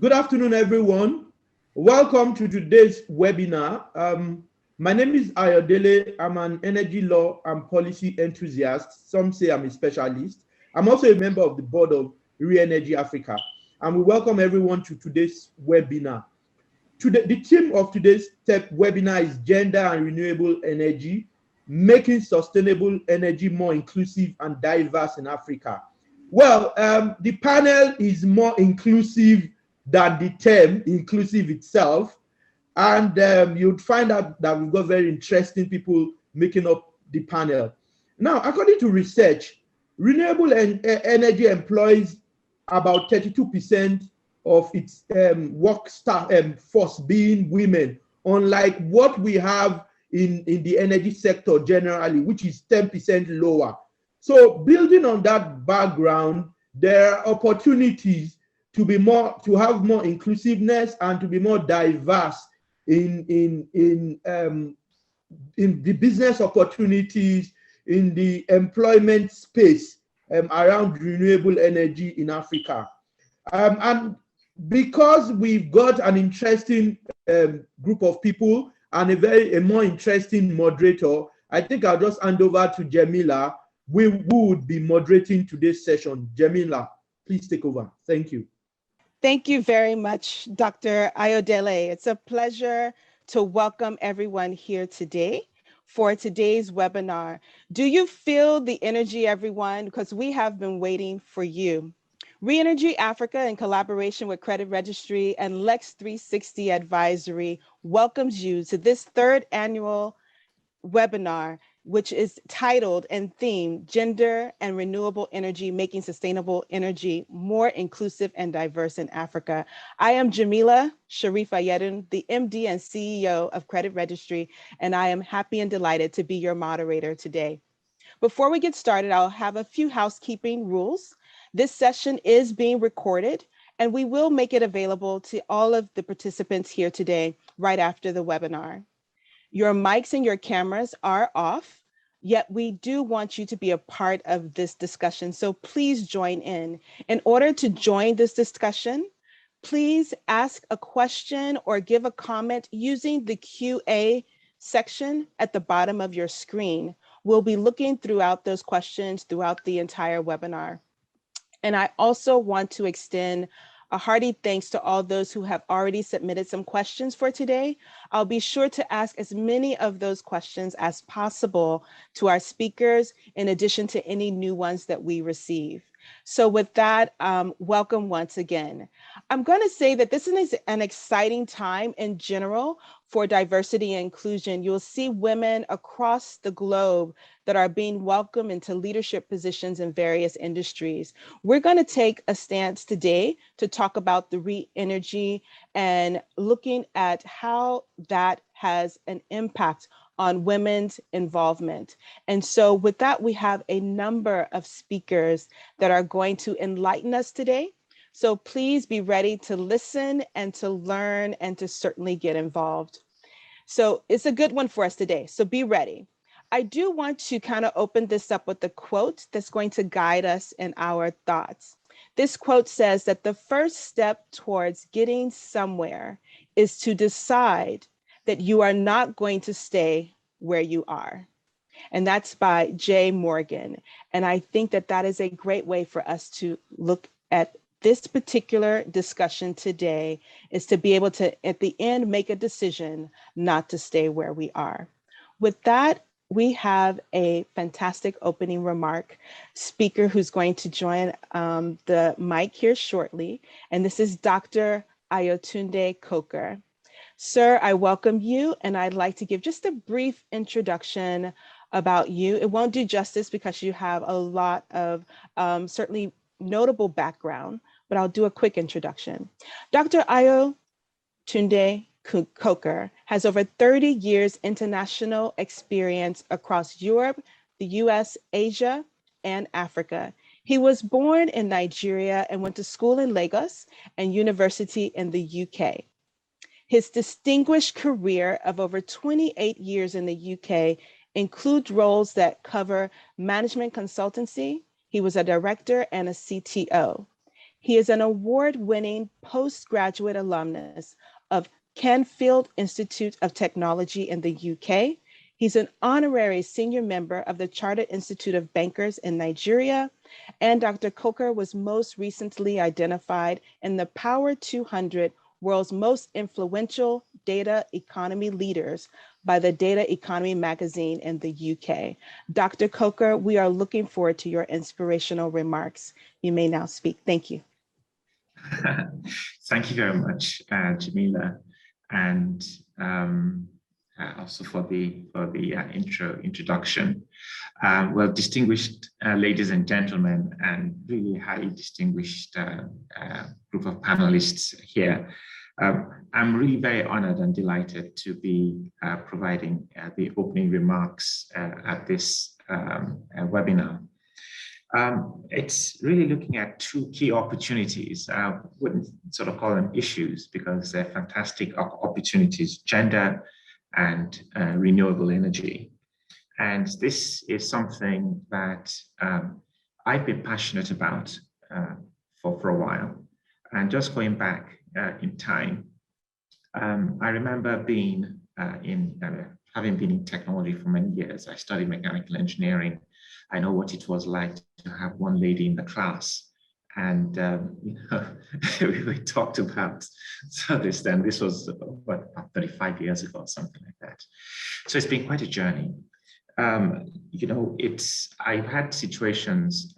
Good afternoon, everyone. Welcome to today's webinar. My name is Ayodele. I'm an energy law and policy enthusiast. Some say I'm a specialist. I'm also a member of the board of ReEnergy Africa. And we welcome everyone to today's webinar. Today, the theme of today's webinar is Gender and Renewable Energy, making sustainable energy more inclusive and diverse in Africa. Well, the panel is more inclusive than the term inclusive itself. And you'd find out that we've got very interesting people making up the panel. Now, according to research, renewable energy employs about 32% of its force being women, unlike what we have in the energy sector generally, which is 10% lower. So building on that background, there are opportunities to have more inclusiveness and to be more diverse in the business opportunities, in the employment space around renewable energy in Africa. And because we've got an interesting group of people and a more interesting moderator, I think I'll just hand over to Jameelah, who would be moderating today's session. Jameelah, please take over. Thank you. Thank you very much, Dr. Ayodele. It's a pleasure to welcome everyone here today for today's webinar. Do you feel the energy, everyone? Because we have been waiting for you. ReEnergy Africa, in collaboration with Credit Registry and Lex 360 Advisory, welcomes you to this third annual webinar, which is titled and themed Gender and Renewable Energy, Making Sustainable Energy More Inclusive and Diverse in Africa. I am Jameelah Sharrieff-Ayedun, the MD and CEO of Credit Registry, and I am happy and delighted to be your moderator today. Before we get started, I'll have a few housekeeping rules. This session is being recorded, and we will make it available to all of the participants here today right after the webinar. Your mics and your cameras are off, yet we do want you to be a part of this discussion, so please join in. In order to join this discussion, please ask a question or give a comment using the QA section at the bottom of your screen. We'll be looking throughout those questions throughout the entire webinar. And I also want to extend a hearty thanks to all those who have already submitted some questions for today. I'll be sure to ask as many of those questions as possible to our speakers, in addition to any new ones that we receive. So with that, welcome once again. I'm going to say that this is an exciting time in general for diversity and inclusion. You'll see women across the globe that are being welcomed into leadership positions in various industries. We're going to take a stance today to talk about the ReEnergy and looking at how that has an impact on women's involvement. And so with that, we have a number of speakers that are going to enlighten us today. So please be ready to listen and to learn and to certainly get involved. So it's a good one for us today, so be ready. I do want to kind of open this up with a quote that's going to guide us in our thoughts. This quote says that the first step towards getting somewhere is to decide that you are not going to stay where you are. And that's by Jay Morgan. And I think that that is a great way for us to look at this particular discussion today, is to be able to, at the end, make a decision not to stay where we are. With that, we have a fantastic opening remark speaker who's going to join the mic here shortly. And this is Dr. Ayotunde Coker. Sir, I welcome you, and I'd like to give just a brief introduction about you. It won't do justice because you have a lot of certainly notable background, but I'll do a quick introduction. Dr. Ayotunde Coker has over 30 years international experience across Europe, the US, Asia, and Africa. He was born in Nigeria and went to school in Lagos and university in the UK. His distinguished career of over 28 years in the UK includes roles that cover management consultancy. He was a director and a CTO. He is an award-winning postgraduate alumnus of Canfield Institute of Technology in the UK. He's an honorary senior member of the Chartered Institute of Bankers in Nigeria. And Dr. Coker was most recently identified in the Power 200 World's Most Influential Data Economy Leaders by the Data Economy magazine in the UK. Dr. Coker, we are looking forward to your inspirational remarks. You may now speak. Thank you. Thank you very much, Jameelah, and also for the introduction. Well, distinguished ladies and gentlemen, and really highly distinguished group of panelists here. I'm really very honored and delighted to be providing the opening remarks at this webinar. It's really looking at two key opportunities. I wouldn't sort of call them issues because they're fantastic opportunities: gender and renewable energy. And this is something that I've been passionate about for a while. And just going back in time, I remember being having been in technology for many years. I studied mechanical engineering. I know what it was like to have one lady in the class. And we talked about this then. This was about 35 years ago or something like that. So it's been quite a journey. I've had situations,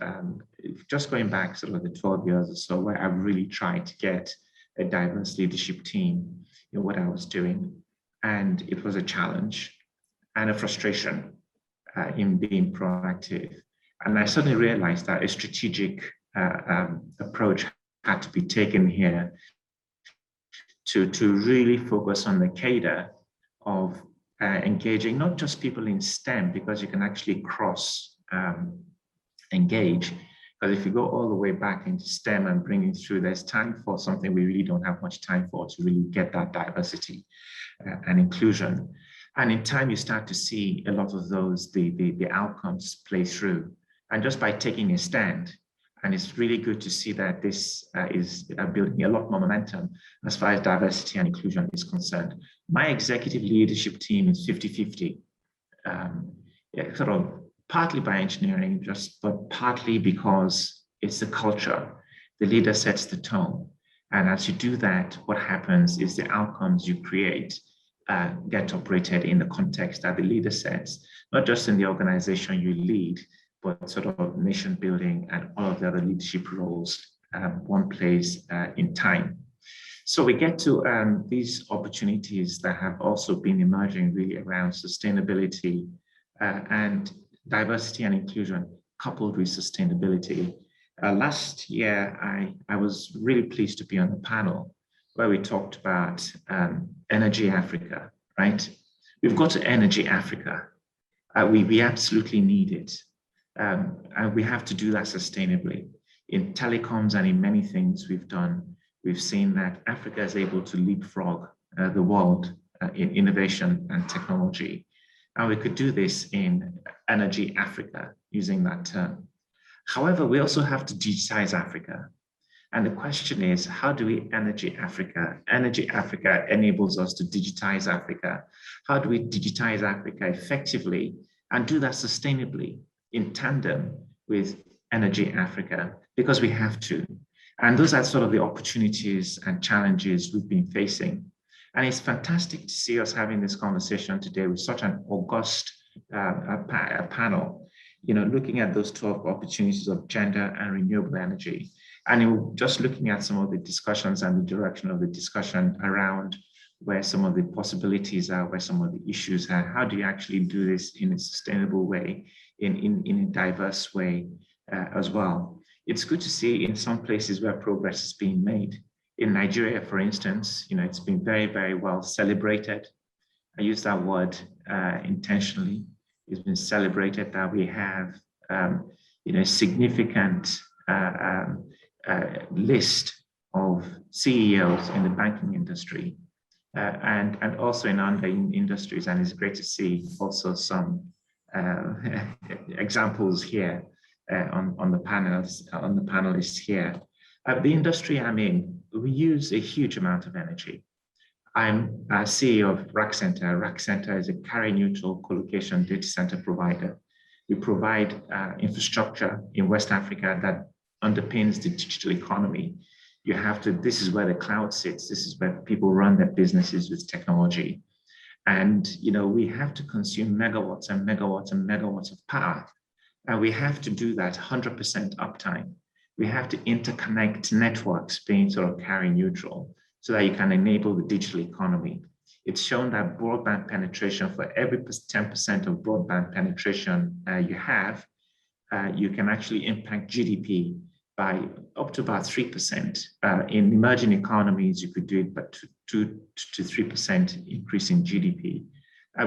just going back sort of the 12 years or so, where I've really tried to get a diverse leadership team in what I was doing. And it was a challenge and a frustration in being proactive. And I suddenly realized that a strategic approach had to be taken here to really focus on the cadre of engaging not just people in STEM, because you can actually cross engage. Because if you go all the way back into STEM and bringing through, there's time for something we really don't have much time for, to really get that diversity and inclusion. And in time, you start to see a lot of those, the outcomes play through. And just by taking a stand, and it's really good to see that this is building a lot more momentum as far as diversity and inclusion is concerned. My executive leadership team is 50-50, sort of partly by engineering, but partly because it's the culture. The leader sets the tone. And as you do that, what happens is the outcomes you create get operated in the context that the leader sets, not just in the organization you lead, but sort of nation building and all of the other leadership roles one plays in time. So we get to these opportunities that have also been emerging really around sustainability and diversity and inclusion coupled with sustainability. Last year, I was really pleased to be on the panel where we talked about Energy Africa, right? We've got to Energy Africa. We absolutely need it. And we have to do that sustainably. In telecoms and in many things we've done, we've seen that Africa is able to leapfrog the world in innovation and technology. And we could do this in Energy Africa, using that term. However, we also have to digitize Africa. And the question is, how do we Energy Africa? Energy Africa enables us to digitize Africa. How do we digitize Africa effectively and do that sustainably in tandem with Energy Africa? Because we have to. And those are sort of the opportunities and challenges we've been facing. And it's fantastic to see us having this conversation today with such an august panel, looking at those 12 opportunities of gender and renewable energy. And just looking at some of the discussions and the direction of the discussion around where some of the possibilities are, where some of the issues are, how do you actually do this in a sustainable way, in a diverse way as well. It's good to see in some places where progress is being made. In Nigeria, for instance, it's been very, very well celebrated. I use that word intentionally. It's been celebrated that we have a significant list of CEOs in the banking industry and also in other industries. And it's great to see also some examples here on the panelists here. The industry I'm in, we use a huge amount of energy. I'm CEO of Rack Center. Rack Center is a carrier-neutral colocation data center provider. We provide infrastructure in West Africa that underpins the digital economy. You have to, this is where the cloud sits. This is where people run their businesses with technology. And, you know, we have to consume megawatts and megawatts and megawatts of power. And we have to do that 100% uptime. We have to interconnect networks being sort of carrier neutral so that you can enable the digital economy. It's shown that broadband penetration, for every 10% of broadband penetration you have, you can actually impact GDP by up to about 3%. In emerging economies, you could do it by 2 to 3% increase in GDP.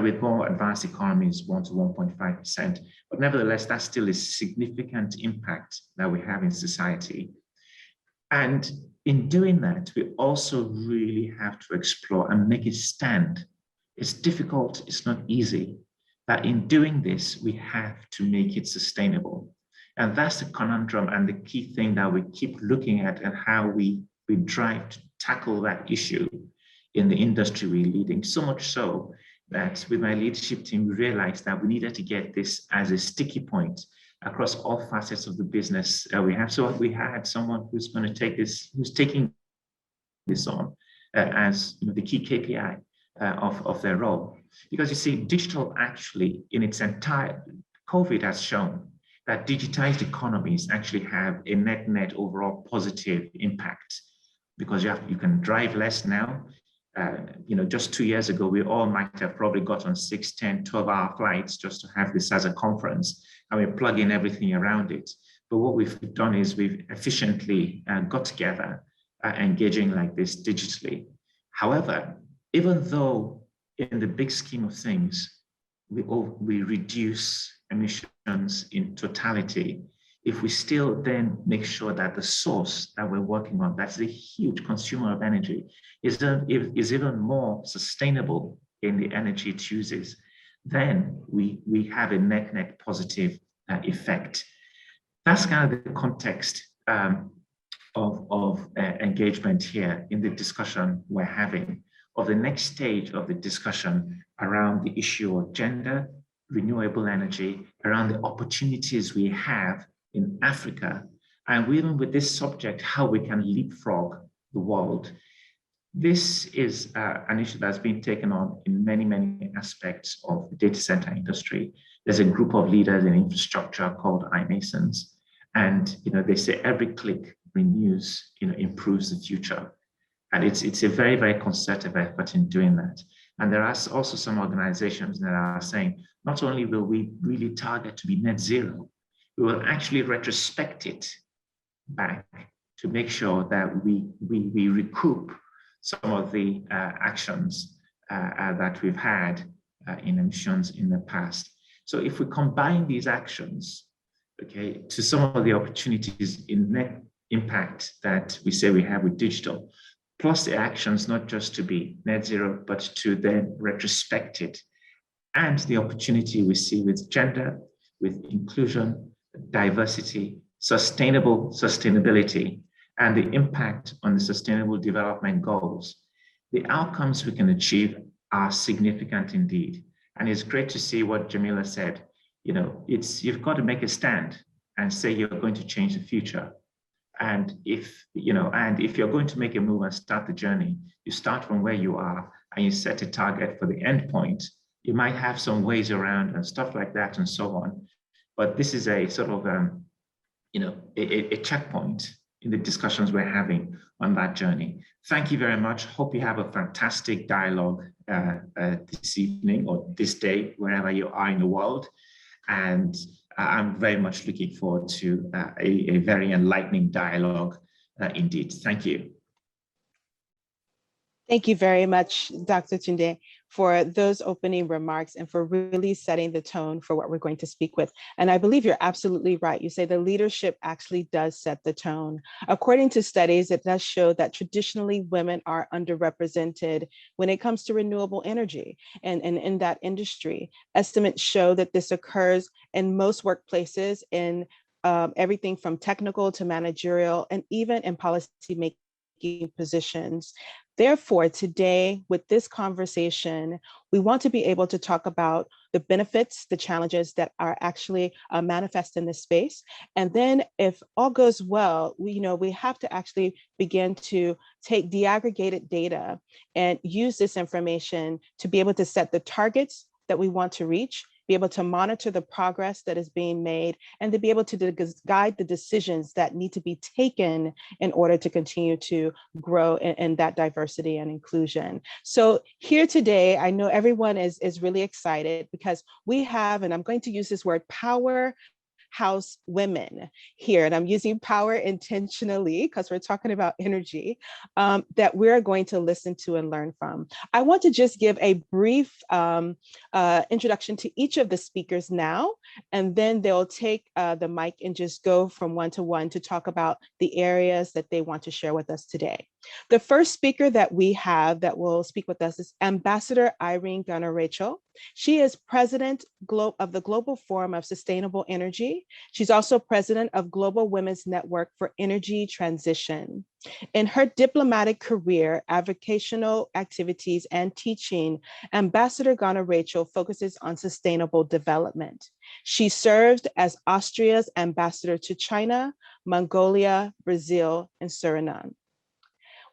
With more advanced economies, 1 to 1.5%. But nevertheless, that's still a significant impact that we have in society. And in doing that, we also really have to explore and make a stand. It's difficult, it's not easy, but in doing this, we have to make it sustainable. And that's the conundrum and the key thing that we keep looking at, and how we drive to tackle that issue in the industry we're leading. So much so that with my leadership team, we realized that we needed to get this as a sticky point across all facets of the business we have. So we had someone who's going to take this, who's taking this on as, you know, the key KPI of their role. Because you see, digital actually in its entire, COVID has shown that digitized economies actually have a net overall positive impact, because you can drive less now. You know, just 2 years ago, we all might have probably got on 6, 10, 12-hour flights just to have this as a conference, and we plug in everything around it. But what we've done is we've efficiently got together, engaging like this digitally. However, even though in the big scheme of things, we reduce emissions in totality, if we still then make sure that the source that we're working on, that's a huge consumer of energy, is even more sustainable in the energy it uses, then we have a net positive effect. That's kind of the context of engagement here in the discussion we're having, of the next stage of the discussion around the issue of gender, renewable energy, around the opportunities we have in Africa, and even with this subject, how we can leapfrog the world. This is an issue that's been taken on in many aspects of the data center industry. There's a group of leaders in infrastructure called iMasons, and you know, they say every click renews, you know, improves the future. And it's a very concerted effort in doing that. And there are also some organizations that are saying, not only will we really target to be net zero, we will actually retrospect it back to make sure that we recoup some of the actions that we've had in emissions in the past. So if we combine these actions, okay, to some of the opportunities in net impact that we say we have with digital, plus the actions not just to be net zero, but to then retrospect it, and the opportunity we see with gender, with inclusion, diversity, sustainability, and the impact on the Sustainable Development Goals, the outcomes we can achieve are significant indeed. And it's great to see what Jameelah said. You know, you've got to make a stand and say you're going to change the future. And if you're going to make a move and start the journey, you start from where you are and you set a target for the end point. You might have some ways around and stuff like that and so on. But this is a sort of, a checkpoint in the discussions we're having on that journey. Thank you very much. Hope you have a fantastic dialogue this evening or this day, wherever you are in the world. And I'm very much looking forward to a very enlightening dialogue indeed. Thank you. Thank you very much, Dr. Tunde, for those opening remarks and for really setting the tone for what we're going to speak with. And I believe you're absolutely right. You say the leadership actually does set the tone. According to studies, it does show that traditionally women are underrepresented when it comes to renewable energy and in that industry. Estimates show that this occurs in most workplaces in everything from technical to managerial, and even in policy-making positions. Therefore, today, with this conversation, we want to be able to talk about the benefits, the challenges that are actually manifest in this space. And then if all goes well, we have to actually begin to take disaggregated data and use this information to be able to set the targets that we want to reach, be able to monitor the progress that is being made, and to be able to guide the decisions that need to be taken in order to continue to grow in that diversity and inclusion. So here today, I know everyone is really excited because we have, and I'm going to use this word, powerhouse women here, and I'm using power intentionally because we're talking about energy, that we're going to listen to and learn from. I want to just give a brief introduction to each of the speakers now, and then they'll take the mic and just go from one to one to talk about the areas that they want to share with us today. The first speaker that we have that will speak with us is Ambassador Irene Giner-Reichl. She is president of the Global Forum of Sustainable Energy. She's also president of Global Women's Network for Energy Transition. In her diplomatic career, avocational activities, and teaching, Ambassador Giner-Reichl focuses on sustainable development. She served as Austria's ambassador to China, Mongolia, Brazil, and Suriname.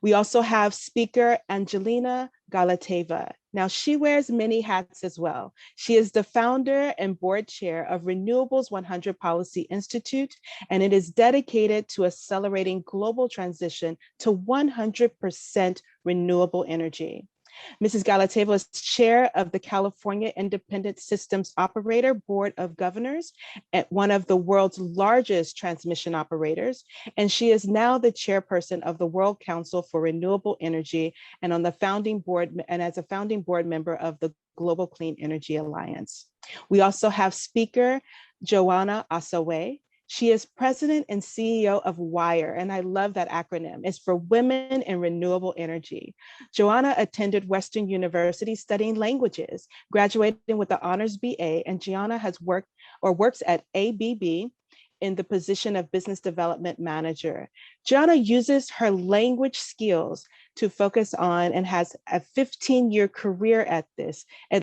We also have speaker Angelina Galiteva. Now, she wears many hats as well. She is the founder and board chair of Renewable's 100 Policy Institute, and it is dedicated to accelerating global transition to 100% renewable energy. Mrs. Galiteva is chair of the California Independent Systems Operator Board of Governors at one of the world's largest transmission operators. And she is now the chairperson of the World Council for Renewable Energy and on the founding board, and as a founding board member of the Global Clean Energy Alliance. We also have speaker Joanna Osawe. She is president and CEO of WIRE, and I love that acronym. It's for Women in Renewable Energy. Joanna attended Western University studying languages, graduating with the honors BA, and Gianna has worked or works at ABB in the position of business development manager. Gianna uses her language skills to focus on and has a 15-year career at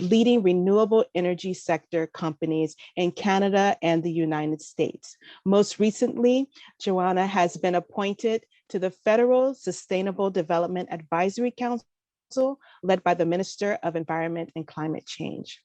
leading renewable energy sector companies in Canada and the United States. Most recently, Joanna has been appointed to the Federal Sustainable Development Advisory Council, led by the Minister of Environment and Climate Change.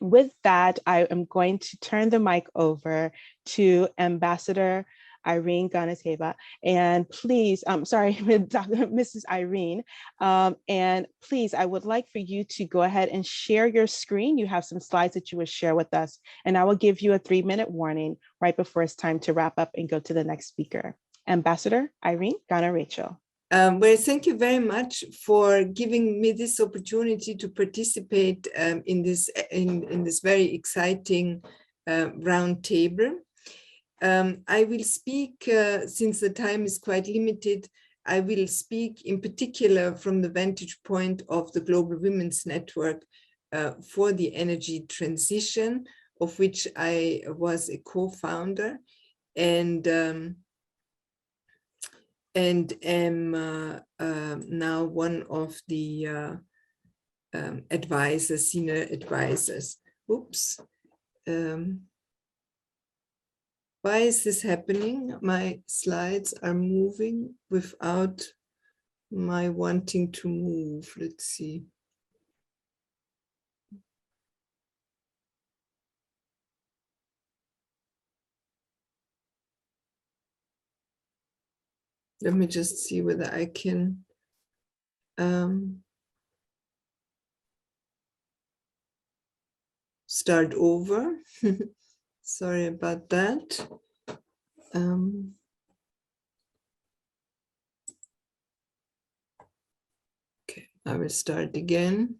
With that, I am going to turn the mic over to Ambassador Irene Giner-Reichl, and please, Mrs. Irene, and please, I would like for you to go ahead and share your screen. You have some slides that you would share with us, and I will give you a 3-minute warning right before it's time to wrap up and go to the next speaker. Ambassador Irene Giner-Reichl. Well, thank you very much for giving me this opportunity to participate in this very exciting roundtable. I will speak, since the time is quite limited, I will speak in particular from the vantage point of the Global Women's Network for the Energy Transition, of which I was a co-founder, and am now one of the advisors, senior advisors. Oops. Why is this happening? My slides are moving without my wanting to move. Let's see. Let me just see whether I can start over. Sorry about that. Okay, I will start again.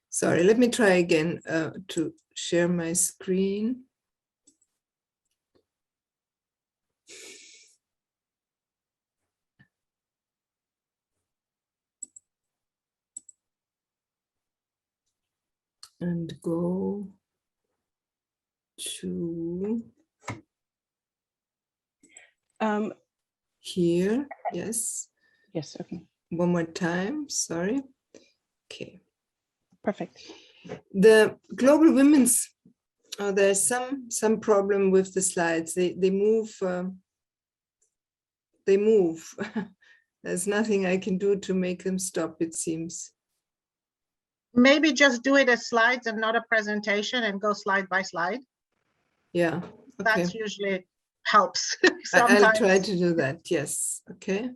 Sorry, let me try again to share my screen. and go to here. Yes. Yes, okay. One more time, sorry. Okay. Perfect. The global women's, there's some problem with the slides. They move. They move. There's nothing I can do to make them stop, it seems. Maybe just do it as slides and not a presentation and go slide by slide. Yeah, okay. That's usually helps. I'll try to do that, yes, okay.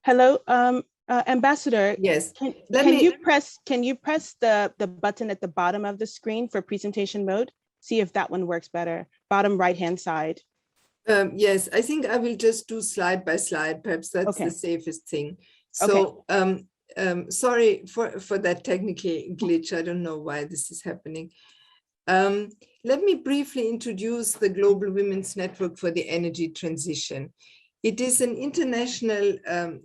Hello, Ambassador. Yes. Can you press the button at the bottom of the screen for presentation mode? See if that one works better. Bottom right-hand side. Yes, I think I will just do slide by slide. Perhaps that's the safest thing. So, sorry for that technical glitch. I don't know why this is happening. Let me briefly introduce the Global Women's Network for the Energy Transition. It is an international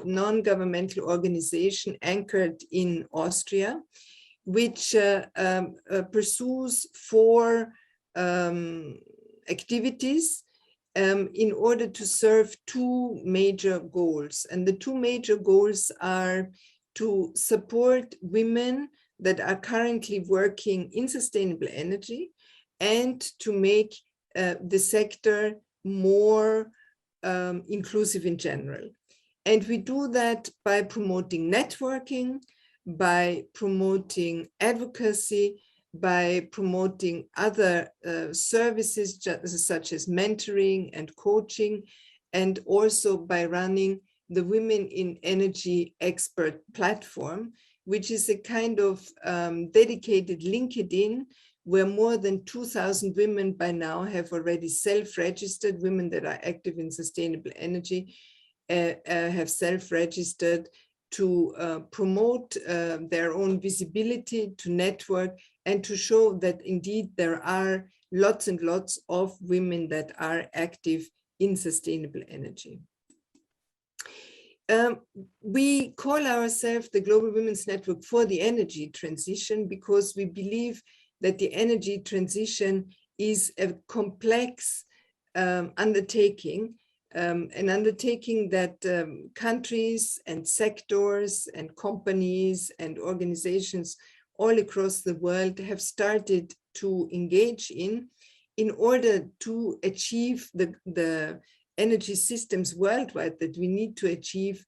non-governmental organization anchored in Austria, which pursues 4 activities in order to serve 2 major goals. And the 2 major goals are to support women that are currently working in sustainable energy and to make the sector more inclusive in general. And we do that by promoting networking, by promoting advocacy, by promoting other services such as mentoring and coaching, and also by running the Women in Energy Expert Platform, which is a kind of dedicated LinkedIn where more than 2,000 women by now have already self-registered. Women that are active in sustainable energy have self-registered to promote their own visibility, to network, and to show that indeed there are lots and lots of women that are active in sustainable energy. We call ourselves the Global Women's Network for the Energy Transition because we believe that the energy transition is a complex undertaking, an undertaking that countries and sectors and companies and organizations all across the world have started to engage in order to achieve the energy systems worldwide that we need to achieve,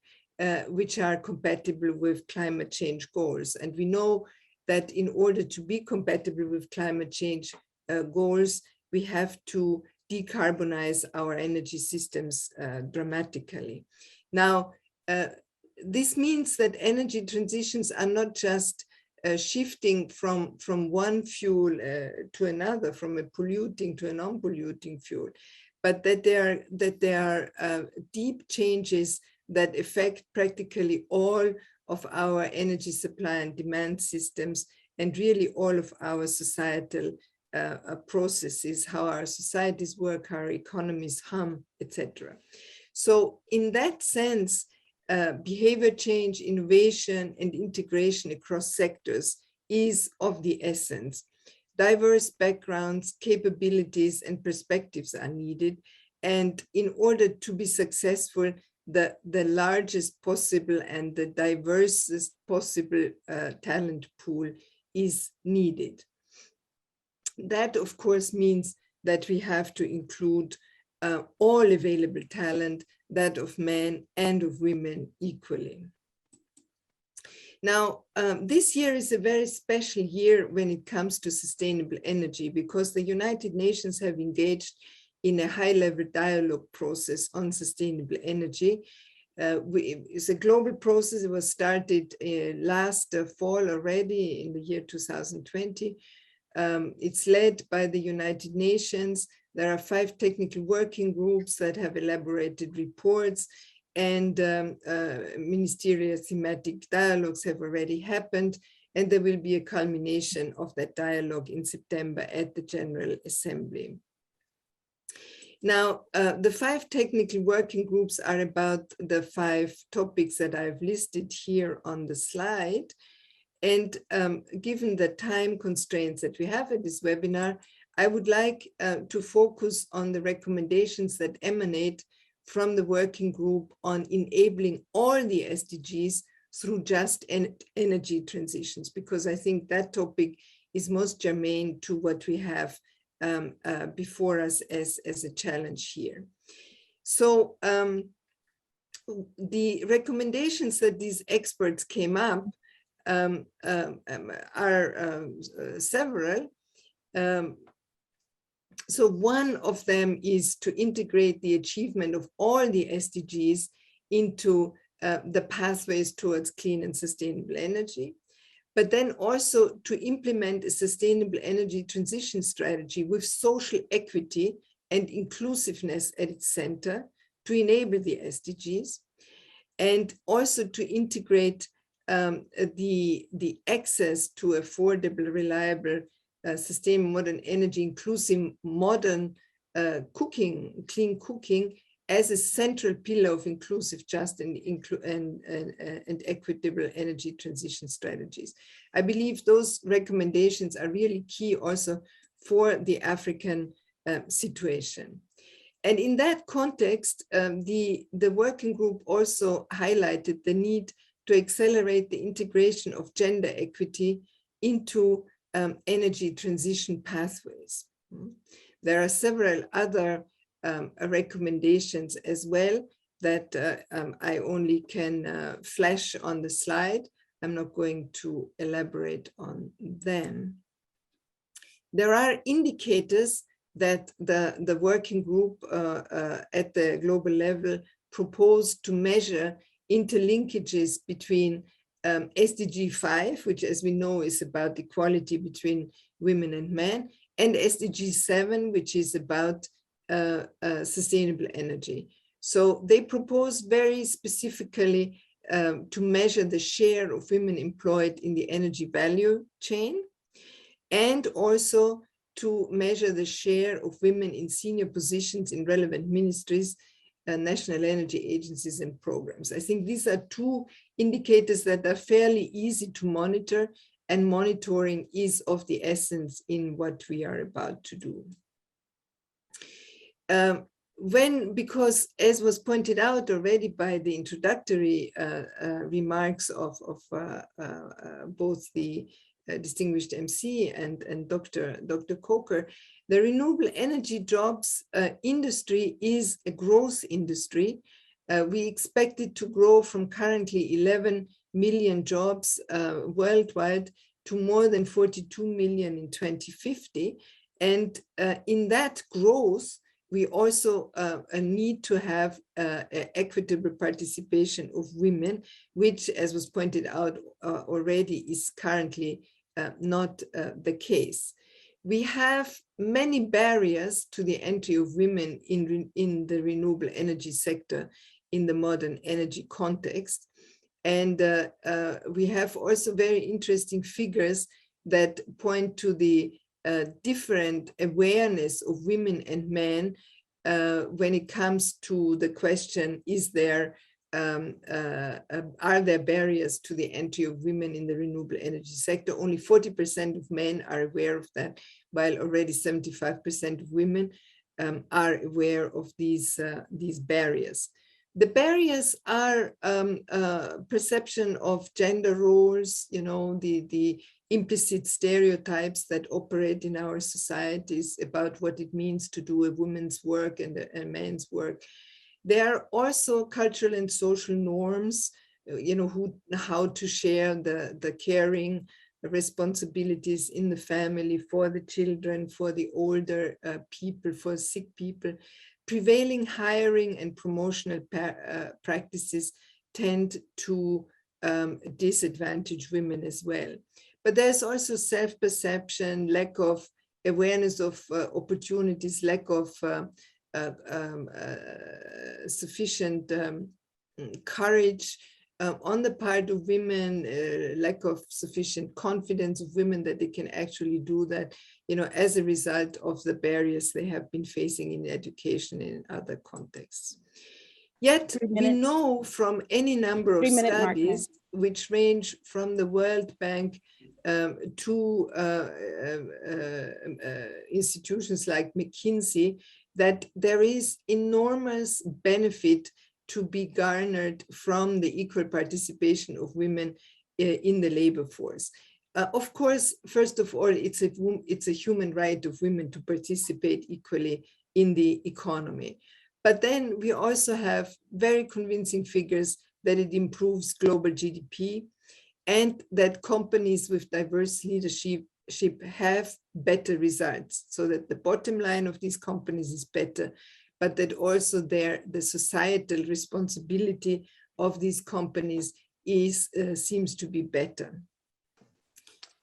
which are compatible with climate change goals. And we know that in order to be compatible with climate change goals, we have to decarbonize our energy systems dramatically. Now, this means that energy transitions are not just shifting from one fuel to another, from a polluting to a non-polluting fuel, but that there are deep changes that affect practically all of our energy supply and demand systems, and really all of our societal processes, how our societies work, how our economies hum, etc. So in that sense, behavior change, innovation, and integration across sectors is of the essence. Diverse backgrounds, capabilities, and perspectives are needed. And in order to be successful, the largest possible and the diversest possible talent pool is needed. That, of course, means that we have to include all available talent, that of men and of women equally. Now, this year is a very special year when it comes to sustainable energy because the United Nations have engaged in a high-level dialogue process on sustainable energy. It's a global process. It was started last fall already in the year 2020. It's led by the United Nations. There are 5 technical working groups that have elaborated reports, and ministerial thematic dialogues have already happened, and there will be a culmination of that dialogue in September at the General Assembly. Now, the 5 technical working groups are about the 5 topics that I've listed here on the slide. And given the time constraints that we have at this webinar, I would like to focus on the recommendations that emanate from the working group on enabling all the SDGs through just energy transitions, because I think that topic is most germane to what we have before us as a challenge here. So the recommendations that these experts came up are several. So one of them is to integrate the achievement of all the SDGs into the pathways towards clean and sustainable energy, but then also to implement a sustainable energy transition strategy with social equity and inclusiveness at its center to enable the SDGs, and also to integrate the access to affordable, reliable, sustainable, modern energy, inclusive, modern cooking, clean cooking, as a central pillar of inclusive, just, and equitable energy transition strategies. I believe those recommendations are really key also for the African situation. And in that context, the working group also highlighted the need to accelerate the integration of gender equity into energy transition pathways. There are several other recommendations as well that I only can flash on the slide. I'm not going to elaborate on them. There are indicators that the working group at the global level proposed to measure interlinkages between SDG 5, which, as we know, is about equality between women and men, and SDG 7, which is about sustainable energy. So they propose very specifically to measure the share of women employed in the energy value chain, and also to measure the share of women in senior positions in relevant ministries, national energy agencies, and programs. I think these are 2 indicators that are fairly easy to monitor, and monitoring is of the essence in what we are about to do. Because, as was pointed out already by the introductory remarks of both the distinguished MC and Dr. Coker, the renewable energy jobs industry is a growth industry. We expect it to grow from currently 11 million jobs worldwide to more than 42 million in 2050. And in that growth, we also need to have equitable participation of women, which, as was pointed out already, is currently not the case. We have many barriers to the entry of women in the renewable energy sector in the modern energy context. And we have also very interesting figures that point to the different awareness of women and men when it comes to the question, are there barriers to the entry of women in the renewable energy sector? Only 40% of men are aware of that, while already 75% of women are aware of these barriers. The barriers are perception of gender roles, the implicit stereotypes that operate in our societies about what it means to do a woman's work and a man's work. There are also cultural and social norms, how to share the caring responsibilities in the family for the children, for the older people, for sick people. Prevailing hiring and promotional practices tend to disadvantage women as well. But there's also self-perception, lack of awareness of opportunities, lack of sufficient courage on the part of women, lack of sufficient confidence of women that they can actually do that. as a result of the barriers they have been facing in education and in other contexts. Yet we know from any number of studies, which range from the World Bank to institutions like McKinsey, that there is enormous benefit to be garnered from the equal participation of women in the labor force. Of course, first of all, it's a human right of women to participate equally in the economy. But then we also have very convincing figures that it improves global GDP and that companies with diverse leadership have better results, so that the bottom line of these companies is better, but that also the societal responsibility of these companies seems to be better.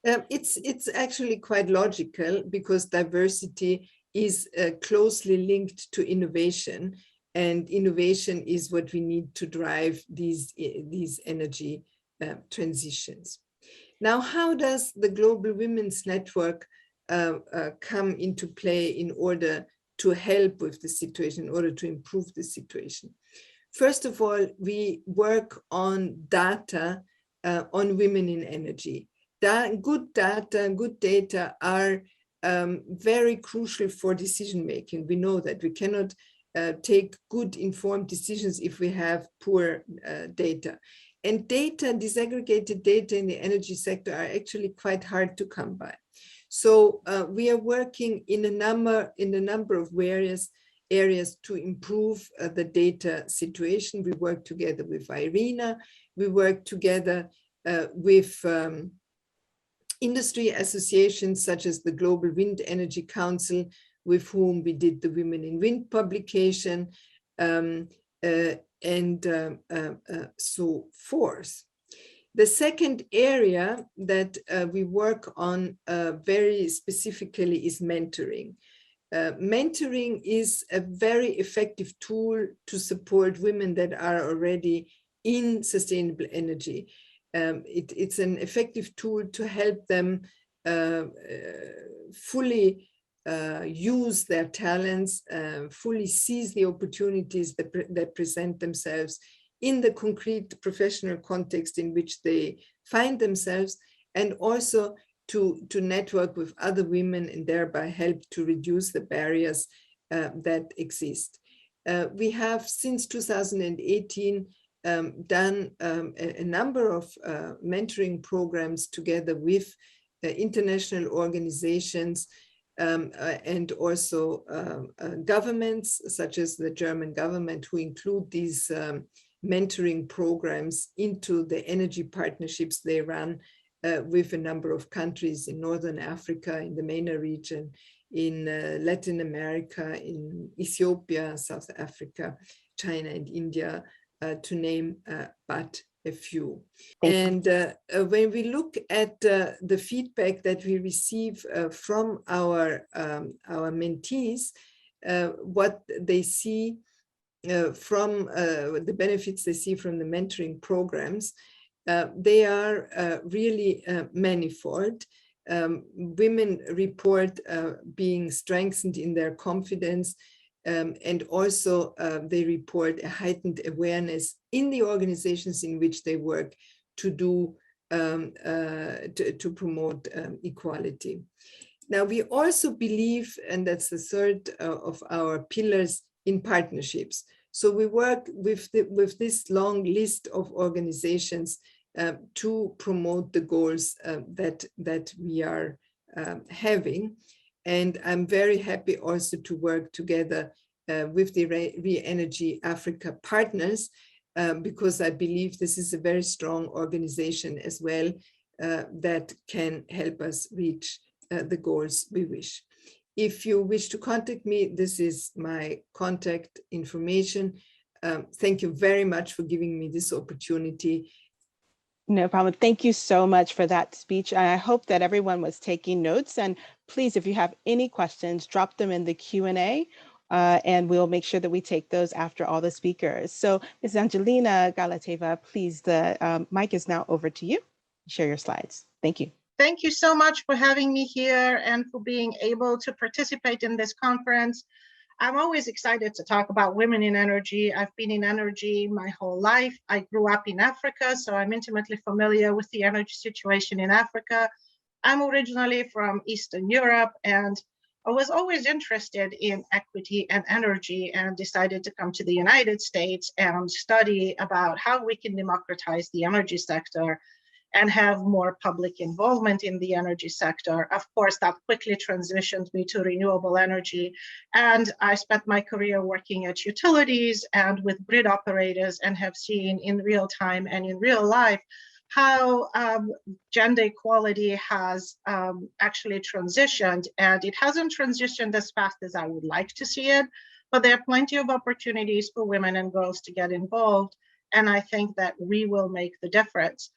It's actually quite logical, because diversity is closely linked to innovation, and innovation is what we need to drive these energy transitions. Now, how does the Global Women's Network come into play in order to help with the situation, in order to improve the situation? First of all, we work on data on women in energy. Good data are very crucial for decision making. We know that we cannot take good informed decisions if we have poor data. And disaggregated data in the energy sector are actually quite hard to come by. So we are working in a number of areas to improve the data situation. We work together with Irene. We work together with industry associations such as the Global Wind Energy Council, with whom we did the Women in Wind publication, and so forth. The second area that we work on very specifically is mentoring. Mentoring is a very effective tool to support women that are already in sustainable energy. It's an effective tool to help them fully use their talents, fully seize the opportunities that present themselves in the concrete professional context in which they find themselves, and also to network with other women and thereby help to reduce the barriers that exist. We have, since 2018, done a number of mentoring programs together with international organizations and also governments, such as the German government, who include these mentoring programs into the energy partnerships they run with a number of countries in Northern Africa, in the MENA region, in Latin America, in Ethiopia, South Africa, China, and India, to name but a few. And when we look at the feedback that we receive from our mentees, what they see from the benefits they see from the mentoring programs, they are really manifold. Women report being strengthened in their confidence, and also they report a heightened awareness in the organizations in which they work to promote equality. Now, we also believe, and that's the third of our pillars, in partnerships. So we work with this long list of organizations to promote the goals that we are having. And I'm very happy also to work together with the ReEnergy Africa partners, because I believe this is a very strong organization as well that can help us reach the goals we wish. If you wish to contact me, this is my contact information. Thank you very much for giving me this opportunity. No problem. Thank you so much for that speech. I hope that everyone was taking notes. And please, if you have any questions, drop them in the Q&A, and we'll make sure that we take those after all the speakers. So Ms. Angelina Galiteva, please, the mic is now over to you. Share your slides. Thank you. Thank you so much for having me here and for being able to participate in this conference. I'm always excited to talk about women in energy. I've been in energy my whole life. I grew up in Africa, so I'm intimately familiar with the energy situation in Africa. I'm originally from Eastern Europe, and I was always interested in equity and energy, and decided to come to the United States and study about how we can democratize the energy sector and have more public involvement in the energy sector. Of course, that quickly transitioned me to renewable energy. And I spent my career working at utilities and with grid operators, and have seen in real time and in real life how gender equality has actually transitioned. And it hasn't transitioned as fast as I would like to see it, but there are plenty of opportunities for women and girls to get involved. And I think that we will make the difference.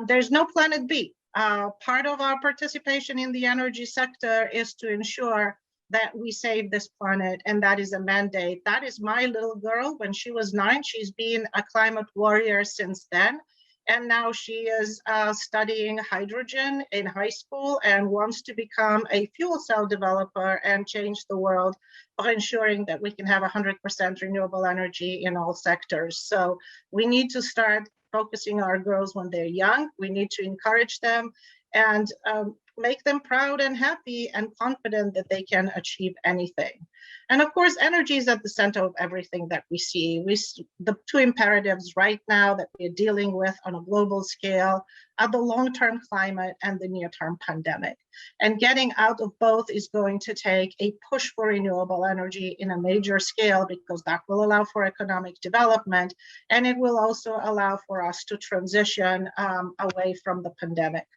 There's no planet B. Part of our participation in the energy sector is to ensure that we save this planet, and that is a mandate. That is my little girl. When she was 9, she's been a climate warrior since then. And now she is studying hydrogen in high school and wants to become a fuel cell developer and change the world by ensuring that we can have 100% renewable energy in all sectors. So we need to start focusing our girls when they're young. We need to encourage them and make them proud and happy and confident that they can achieve anything. And of course, energy is at the center of everything that we see. The two imperatives right now that we're dealing with on a global scale are the long-term climate and the near-term pandemic. And getting out of both is going to take a push for renewable energy in a major scale, because that will allow for economic development, and it will also allow for us to transition away from the pandemic.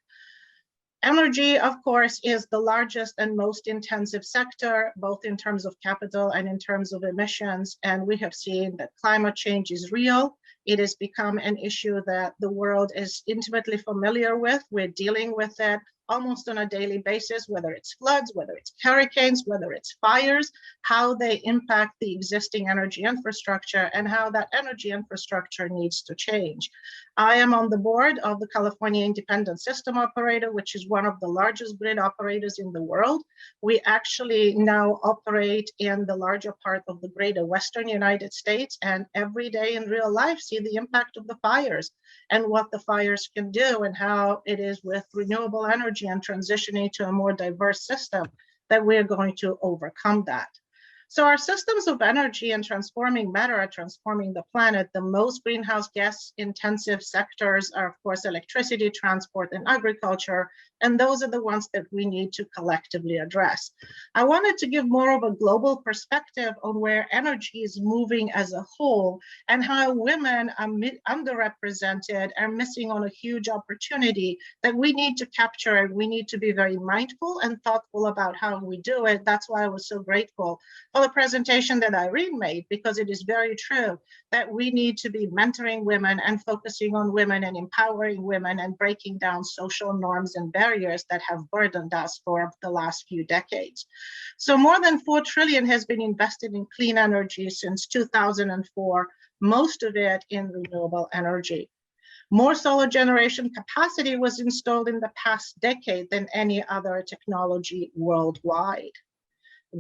Energy, of course, is the largest and most intensive sector, both in terms of capital and in terms of emissions. And we have seen that climate change is real. It has become an issue that the world is intimately familiar with. We're dealing with it almost on a daily basis, whether it's floods, whether it's hurricanes, whether it's fires, how they impact the existing energy infrastructure and how that energy infrastructure needs to change. I am on the board of the California Independent System Operator, which is one of the largest grid operators in the world. We actually now operate in the larger part of the greater Western United States, and every day in real life see the impact of the fires and what the fires can do, and how it is with renewable energy and transitioning to a more diverse system that we're going to overcome that. So our systems of energy and transforming matter are transforming the planet. The most greenhouse gas intensive sectors are, of course, electricity, transport, and agriculture. And those are the ones that we need to collectively address. I wanted to give more of a global perspective on where energy is moving as a whole and how women are underrepresented and missing on a huge opportunity that we need to capture. And we need to be very mindful and thoughtful about how we do it. That's why I was so grateful for the presentation that Irene made, because it is very true that we need to be mentoring women and focusing on women and empowering women and breaking down social norms and barriers that have burdened us for the last few decades. So more than 4 trillion has been invested in clean energy since 2004, most of it in renewable energy. More solar generation capacity was installed in the past decade than any other technology worldwide.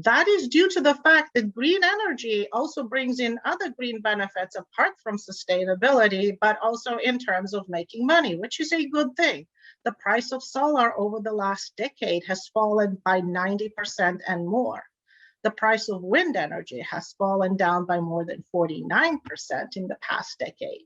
That is due to the fact that green energy also brings in other green benefits apart from sustainability, but also in terms of making money, which is a good thing. The price of solar over the last decade has fallen by 90% and more. The price of wind energy has fallen down by more than 49% in the past decade.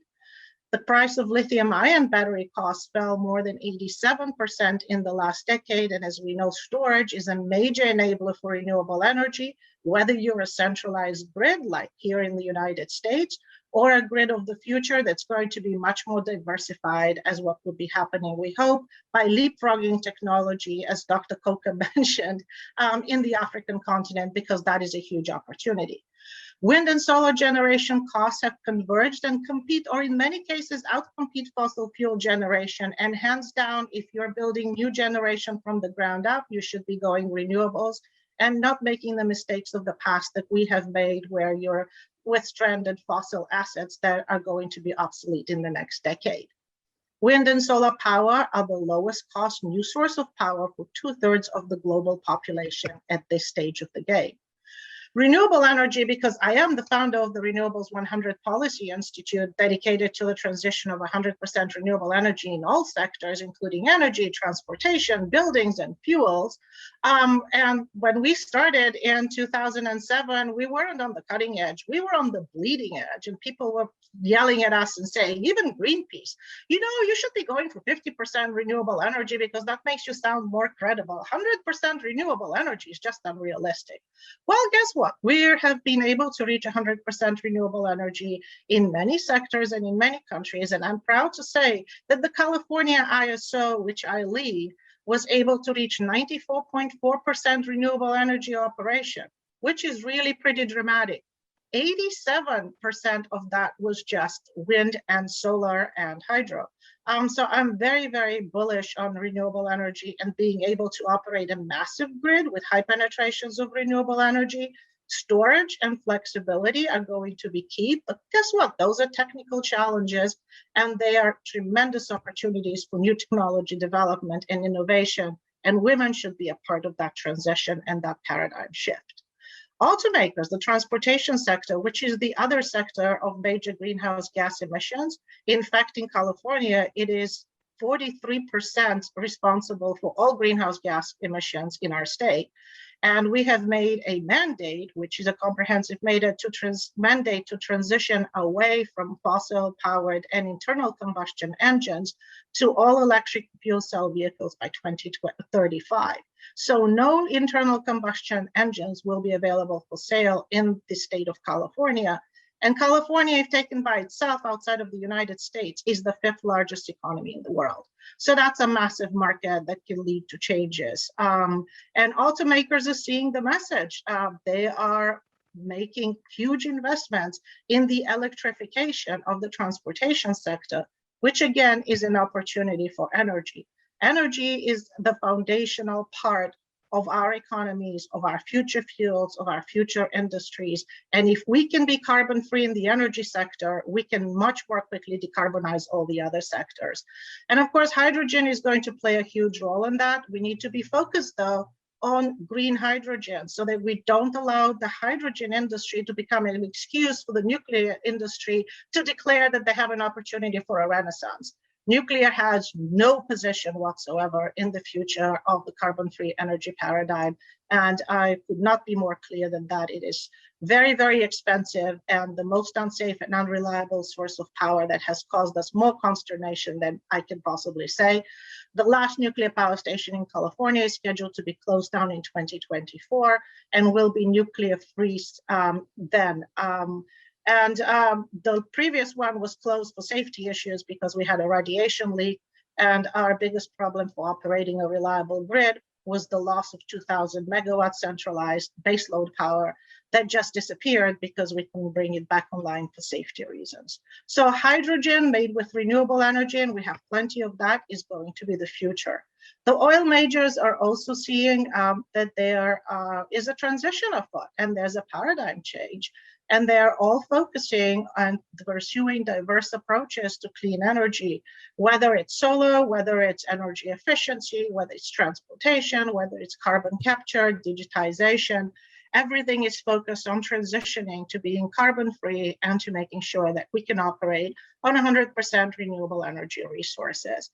The price of lithium-ion battery costs fell more than 87% in the last decade. And as we know, storage is a major enabler for renewable energy, whether you're a centralized grid like here in the United States, or a grid of the future that's going to be much more diversified, as what will be happening, we hope, by leapfrogging technology, as Dr. Coker mentioned, in the African continent, because that is a huge opportunity. Wind and solar generation costs have converged and compete, or in many cases, outcompete fossil fuel generation. And hands down, if you're building new generation from the ground up, you should be going renewables and not making the mistakes of the past that we have made, where you're with stranded fossil assets that are going to be obsolete in the next decade. Wind and solar power are the lowest cost new source of power for 2/3 of the global population at this stage of the game. Renewable energy, because I am the founder of the Renewables 100 Policy Institute, dedicated to the transition of 100% renewable energy in all sectors, including energy, transportation, buildings, and fuels. And when we started in 2007, we weren't on the cutting edge. We were on the bleeding edge, and people were yelling at us and saying, even Greenpeace, you know, you should be going for 50% renewable energy because that makes you sound more credible. 100% renewable energy is just unrealistic. Well, guess what? We have been able to reach 100% renewable energy in many sectors and in many countries. And I'm proud to say that the California ISO, which I lead, was able to reach 94.4% renewable energy operation, which is really pretty dramatic. 87% of that was just wind and solar and hydro. So I'm very, very bullish on renewable energy and being able to operate a massive grid with high penetrations of renewable energy. Storage and flexibility are going to be key, but guess what? Those are technical challenges, and they are tremendous opportunities for new technology development and innovation, and women should be a part of that transition and that paradigm shift. Automakers, the transportation sector, which is the other sector of major greenhouse gas emissions. In fact, in California, it is 43% responsible for all greenhouse gas emissions in our state. And we have made a mandate, which is a comprehensive mandate to transition away from fossil-powered and internal combustion engines to all electric fuel cell vehicles by 2035. So no internal combustion engines will be available for sale in the state of California. And California, if taken by itself outside of the United States, is the 5th largest economy in the world. So that's a massive market that can lead to changes. And automakers are seeing the message. They are making huge investments in the electrification of the transportation sector, which again is an opportunity for energy. Energy is the foundational part of our economies, of our future fuels, of our future industries. And if we can be carbon free in the energy sector, we can much more quickly decarbonize all the other sectors. And of course, hydrogen is going to play a huge role in that. We need to be focused though on green hydrogen so that we don't allow the hydrogen industry to become an excuse for the nuclear industry to declare that they have an opportunity for a renaissance. Nuclear has no position whatsoever in the future of the carbon-free energy paradigm. And I could not be more clear than that. It is very, very expensive and the most unsafe and unreliable source of power that has caused us more consternation than I can possibly say. The last nuclear power station in California is scheduled to be closed down in 2024 and will be nuclear free then. The previous one was closed for safety issues because we had a radiation leak. And our biggest problem for operating a reliable grid was the loss of 2,000 megawatts centralized baseload power that just disappeared because we couldn't bring it back online for safety reasons. So hydrogen made with renewable energy, and we have plenty of that, is going to be the future. The oil majors are also seeing that there is a transition afoot and there's a paradigm change. And they're all focusing on pursuing diverse approaches to clean energy, whether it's solar, whether it's energy efficiency, whether it's transportation, whether it's carbon capture, digitization. Everything is focused on transitioning to being carbon-free and to making sure that we can operate on 100% renewable energy resources.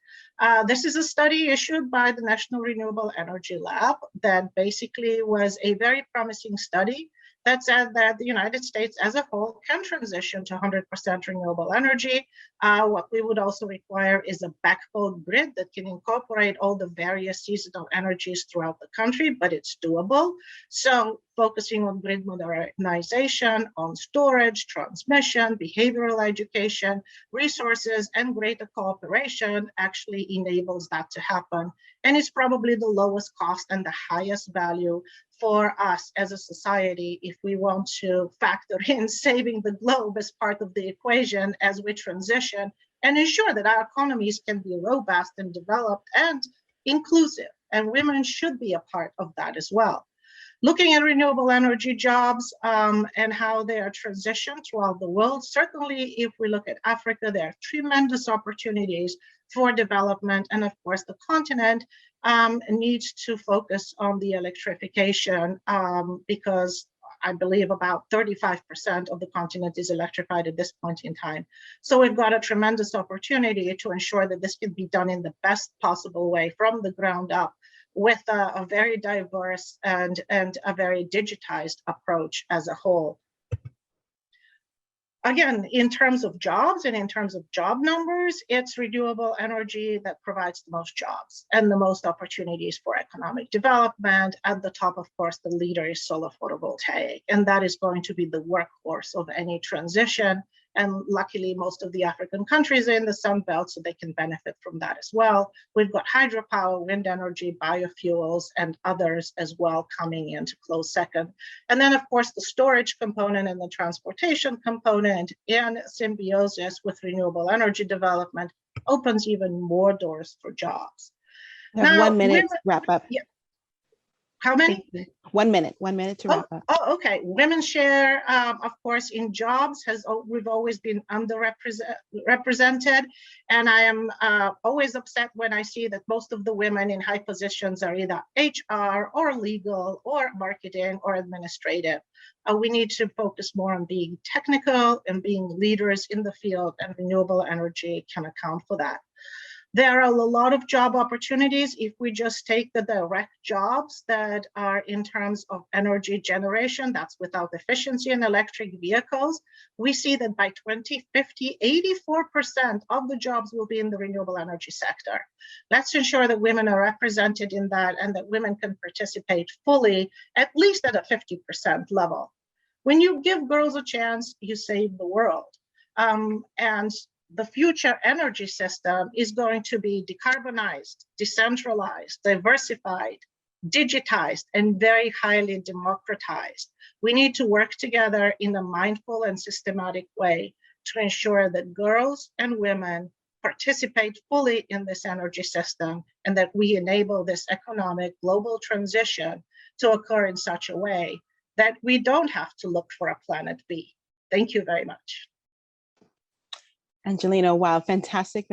This is a study issued by the National Renewable Energy Lab that basically was a very promising study that said that the United States as a whole can transition to 100% renewable energy. What we would also require is a backbone grid that can incorporate all the various seasonal energies throughout the country, but it's doable. So focusing on grid modernization, on storage, transmission, behavioral education, resources, and greater cooperation actually enables that to happen. And it's probably the lowest cost and the highest value for us as a society if we want to factor in saving the globe as part of the equation as we transition and ensure that our economies can be robust and developed and inclusive. And women should be a part of that as well. Looking at renewable energy jobs and how they are transitioned throughout the world, certainly if we look at Africa, there are tremendous opportunities for development. And of course, the continent needs to focus on the electrification because I believe about 35% of the continent is electrified at this point in time. So we've got a tremendous opportunity to ensure that this can be done in the best possible way from the ground up with a very diverse and a very digitized approach as a whole. Again, in terms of jobs and in terms of job numbers, it's renewable energy that provides the most jobs and the most opportunities for economic development. At the top, of course, the leader is solar photovoltaic, and that is going to be the workhorse of any transition. And luckily, most of the African countries are in the Sun Belt, so they can benefit from that as well. We've got hydropower, wind energy, biofuels, and others as well coming in to close second. And then, of course, the storage component and the transportation component in symbiosis with renewable energy development opens even more doors for jobs. Now, 1 minute to wrap up. Yeah. How many? 1 minute to wrap up. Oh, okay. Women's share, of course, in jobs we've always been underrepresented. And I am always upset when I see that most of the women in high positions are either HR or legal or marketing or administrative. We need to focus more on being technical and being leaders in the field, and renewable energy can account for that. There are a lot of job opportunities if we just take the direct jobs that are in terms of energy generation, that's without efficiency in electric vehicles. We see that by 2050, 84% of the jobs will be in the renewable energy sector. Let's ensure that women are represented in that and that women can participate fully, at least at a 50% level. When you give girls a chance, you save the world. And the future energy system is going to be decarbonized, decentralized, diversified, digitized, and very highly democratized. We need to work together in a mindful and systematic way to ensure that girls and women participate fully in this energy system and that we enable this economic global transition to occur in such a way that we don't have to look for a planet B. Thank you very much. Angelina, wow, fantastic.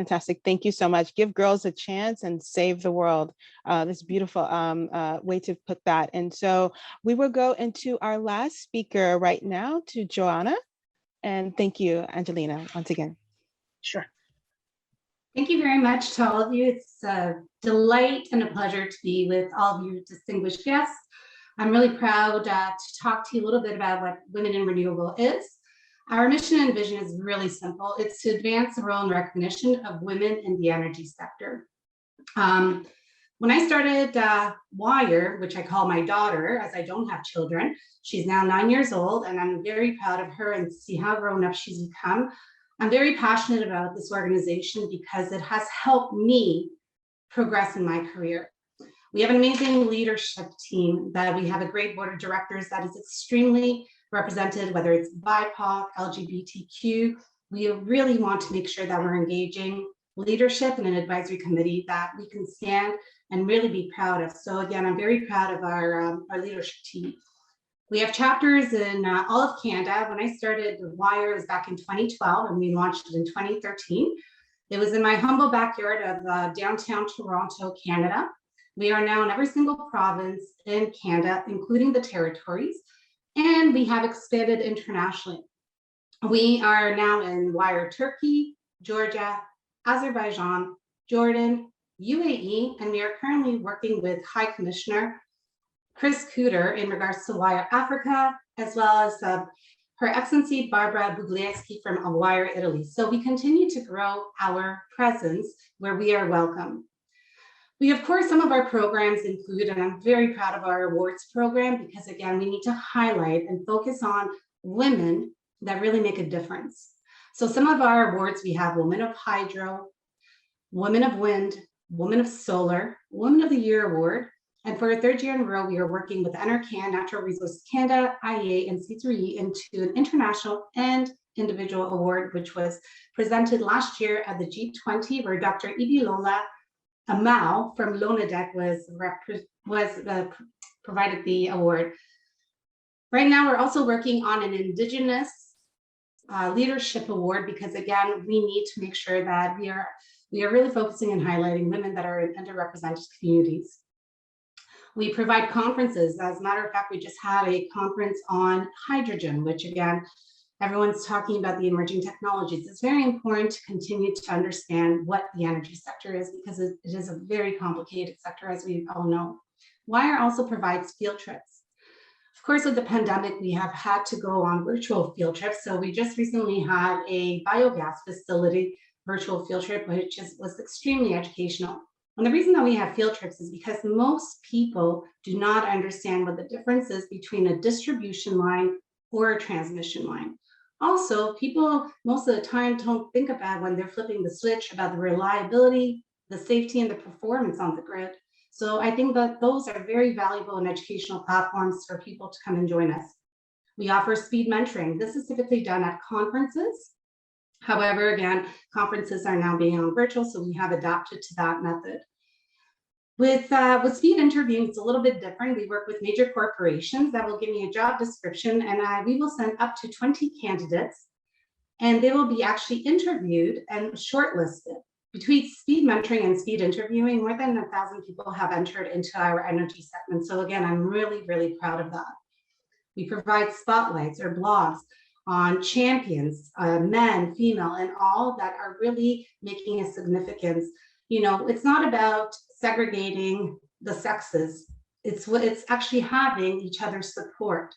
Thank you so much. Give girls a chance and save the world. This beautiful way to put that. And so we will go into our last speaker right now, to Joanna. And thank you, Angelina, once again. Sure. Thank you very much to all of you. It's a delight and a pleasure to be with all of you distinguished guests. I'm really proud to talk to you a little bit about what Women in Renewable is. Our mission and vision is really simple. It's to advance the role and recognition of women in the energy sector. When I started WIRE, which I call my daughter, as I don't have children, she's now 9 years old, and I'm very proud of her and see how grown up she's become. I'm very passionate about this organization because it has helped me progress in my career. We have an amazing leadership team, that we have a great board of directors that is extremely represented, whether it's BIPOC, LGBTQ. We really want to make sure that we're engaging leadership in an advisory committee that we can stand and really be proud of. So again, I'm very proud of our leadership team. We have chapters in all of Canada. When I started WIRE, it was back in 2012, and we launched it in 2013. It was in my humble backyard of downtown Toronto, Canada. We are now in every single province in Canada, including the territories. And we have expanded internationally. We are now in WIRE Turkey, Georgia, Azerbaijan, Jordan, UAE, and we are currently working with High Commissioner Chris Cooter in regards to WIRE Africa, as well as Her Excellency Barbara Buglieschi from WIRE Italy. So we continue to grow our presence where we are welcome. We, of course, some of our programs include, and I'm very proud of our awards program, because again, we need to highlight and focus on women that really make a difference. So some of our awards, we have Women of Hydro, Women of Wind, Women of Solar, Women of the Year Award. And for a third year in a row, we are working with NRCan, Natural Resources Canada, IEA, and C3E into an international and individual award, which was presented last year at the G20, where Dr. Ibilola Amau from Lonadec provided the award. Right now, we're also working on an Indigenous Leadership Award, because again, we need to make sure that we we are really focusing on highlighting women that are in underrepresented communities. We provide conferences. As a matter of fact, we just had a conference on hydrogen, which again, everyone's talking about the emerging technologies. It's very important to continue to understand what the energy sector is, because it is a very complicated sector, as we all know. WIRE also provides field trips. Of course, with the pandemic, we have had to go on virtual field trips. So we just recently had a biogas facility virtual field trip, which was extremely educational. And the reason that we have field trips is because most people do not understand what the difference is between a distribution line or a transmission line. Also, people most of the time don't think about, when they're flipping the switch, about the reliability, the safety, and the performance on the grid. So I think that those are very valuable and educational platforms for people to come and join us. We offer speed mentoring. This is typically done at conferences. However, again, conferences are now being on virtual, so we have adapted to that method. With speed interviewing, it's a little bit different. We work with major corporations that will give me a job description, and we will send up to 20 candidates, and they will be actually interviewed and shortlisted. Between speed mentoring and speed interviewing, more than 1,000 people have entered into our energy segment. So again, I'm really, really proud of that. We provide spotlights or blogs on champions, men, female, and all that are really making a significance. You know, it's not about segregating the sexes. It's actually having each other's support.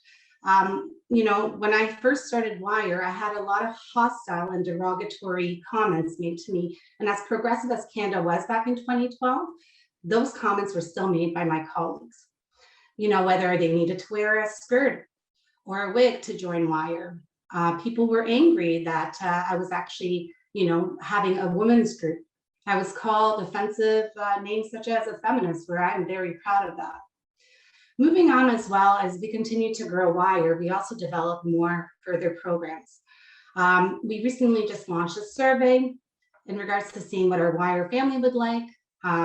You know, when I first started WIRE, I had a lot of hostile and derogatory comments made to me. And as progressive as Canada was back in 2012, those comments were still made by my colleagues. You know, whether they needed to wear a skirt or a wig to join WIRE. People were angry that I was actually, you know, having a women's group. I was called offensive names such as a feminist, where I'm very proud of that. Moving on, as well as we continue to grow WIRE, we also develop more further programs. We recently just launched a survey in regards to seeing what our WIRE family would like.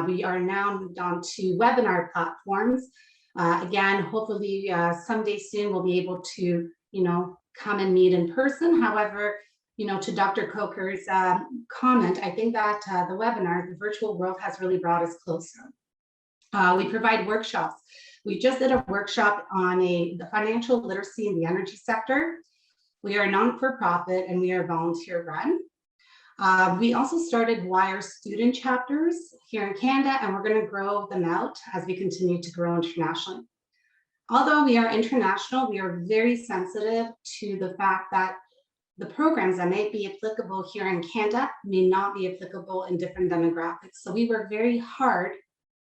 We are now moved on to webinar platforms. Again, hopefully someday soon we'll be able to, you know, come and meet in person. However, you know, to Dr. Coker's comment, I think that the webinar, the virtual world, has really brought us closer. We provide workshops. We just did a workshop on the financial literacy in the energy sector. We are non-for-profit and we are volunteer run. We also started WIRE student chapters here in Canada, and we're going to grow them out as we continue to grow internationally. Although we are international, we are very sensitive to the fact that the programs that may be applicable here in Canada may not be applicable in different demographics. So we work very hard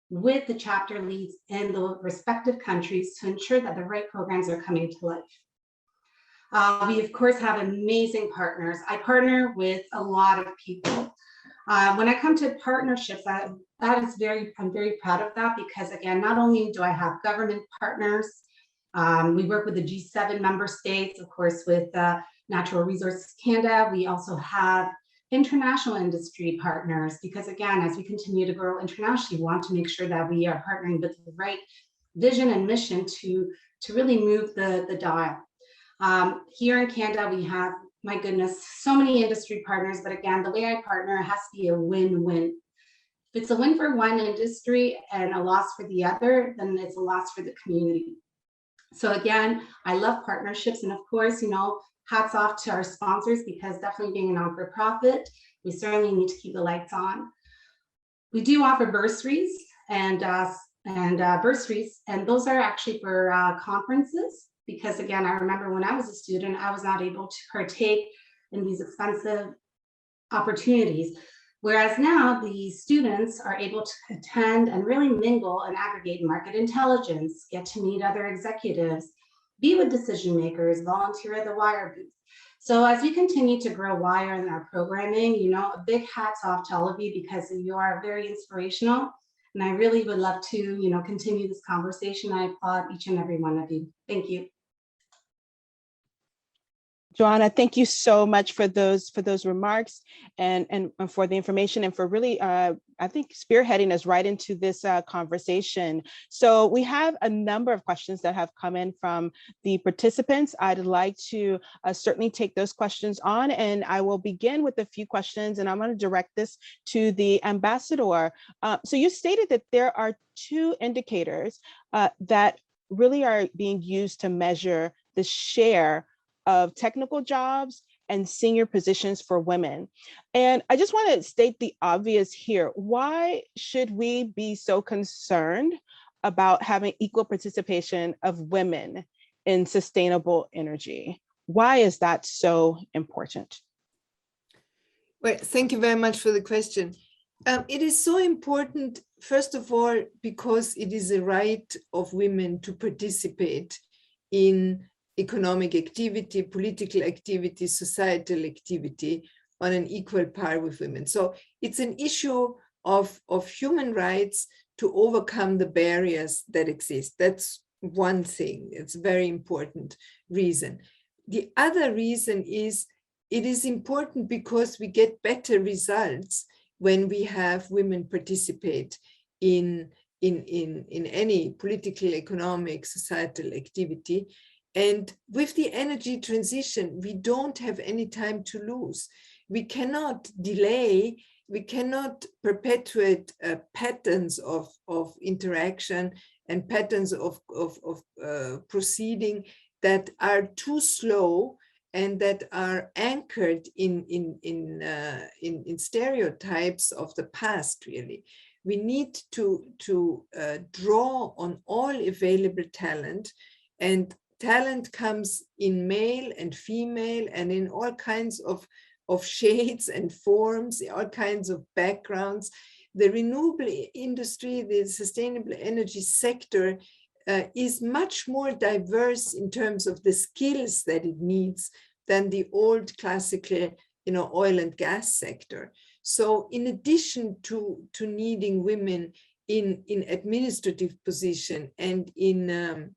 with the chapter leads in the respective countries to ensure that the right programs are coming to life. We, of course, have amazing partners. I partner with a lot of people. When I come to partnerships, I'm very proud of that, because again, not only do I have government partners, we work with the G7 member states, of course, with Natural Resources Canada. We also have international industry partners, because again, as we continue to grow internationally, we want to make sure that we are partnering with the right vision and mission to really move the dial. Here in Canada, we have, my goodness, so many industry partners, but again, the way I partner has to be a win-win. If it's a win for one industry and a loss for the other, then it's a loss for the community. So again, I love partnerships, and of course, you know, hats off to our sponsors, because definitely being a non-for-profit, we certainly need to keep the lights on. We do offer bursaries and bursaries, and those are actually for conferences, because again, I remember when I was a student, I was not able to partake in these expensive opportunities. Whereas now the students are able to attend and really mingle and aggregate market intelligence, get to meet other executives, be with decision makers, volunteer at the WIRE booth. So as we continue to grow WIRE in our programming, you know, a big hats off to all of you, because you are very inspirational. And I really would love to, you know, continue this conversation. I applaud each and every one of you. Thank you. Joanna, thank you so much for those remarks and for the information and for really, I think, spearheading us right into this conversation. So we have a number of questions that have come in from the participants. I'd like to certainly take those questions on, and I will begin with a few questions, and I'm going to direct this to the ambassador. So you stated that there are two indicators that really are being used to measure the share of technical jobs and senior positions for women. And I just want to state the obvious here. Why should we be so concerned about having equal participation of women in sustainable energy? Why is that so important? Well, thank you very much for the question. It is so important, first of all, because it is a right of women to participate in economic activity, political activity, societal activity on an equal par with women. So it's an issue of human rights to overcome the barriers that exist. That's one thing. It's a very important reason. The other reason is it is important because we get better results when we have women participate in any political, economic, societal activity. And with the energy transition, we don't have any time to lose. We cannot delay, we cannot perpetuate patterns of interaction and patterns of proceeding that are too slow and that are anchored in stereotypes of the past, really. We need to draw on all available talent, and talent comes in male and female and in all kinds of shades and forms, all kinds of backgrounds. The renewable industry, the sustainable energy sector is much more diverse in terms of the skills that it needs than the old classical, oil and gas sector. So in addition to needing women in administrative position and in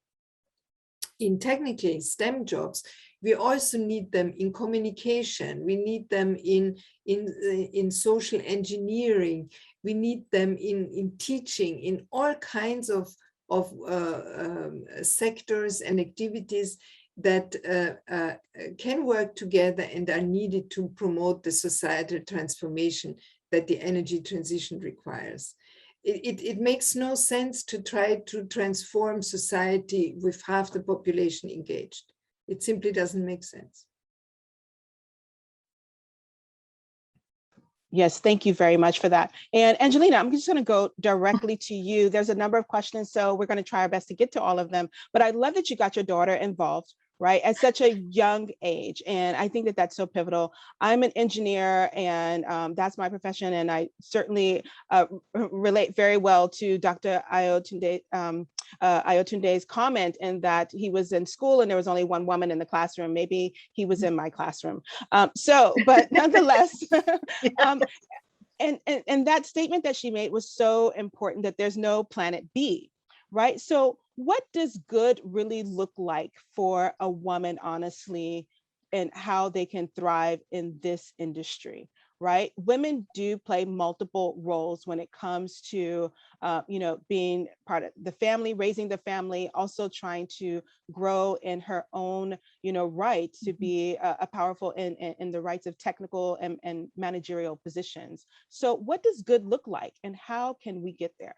technical STEM jobs, we also need them in communication. We need them in social engineering. We need them in teaching, in all kinds of sectors and activities that can work together and are needed to promote the societal transformation that the energy transition requires. It makes no sense to try to transform society with half the population engaged. It simply doesn't make sense. Yes, thank you very much for that. And Angelina, I'm just going to go directly to you. There's a number of questions, so we're going to try our best to get to all of them. But I love that you got your daughter involved, right, at such a young age. And I think that that's so pivotal. I'm an engineer, and that's my profession. And I certainly relate very well to Dr. Ayotunde's comment in that he was in school and there was only one woman in the classroom. Maybe he was in my classroom. But nonetheless, and that statement that she made was so important, that there's no planet B, right? So what does good really look like for a woman, honestly, and how they can thrive in this industry, right? Women do play multiple roles when it comes to, being part of the family, raising the family, also trying to grow in her own, right to be a powerful in the rights of technical and managerial positions. So what does good look like, and how can we get there?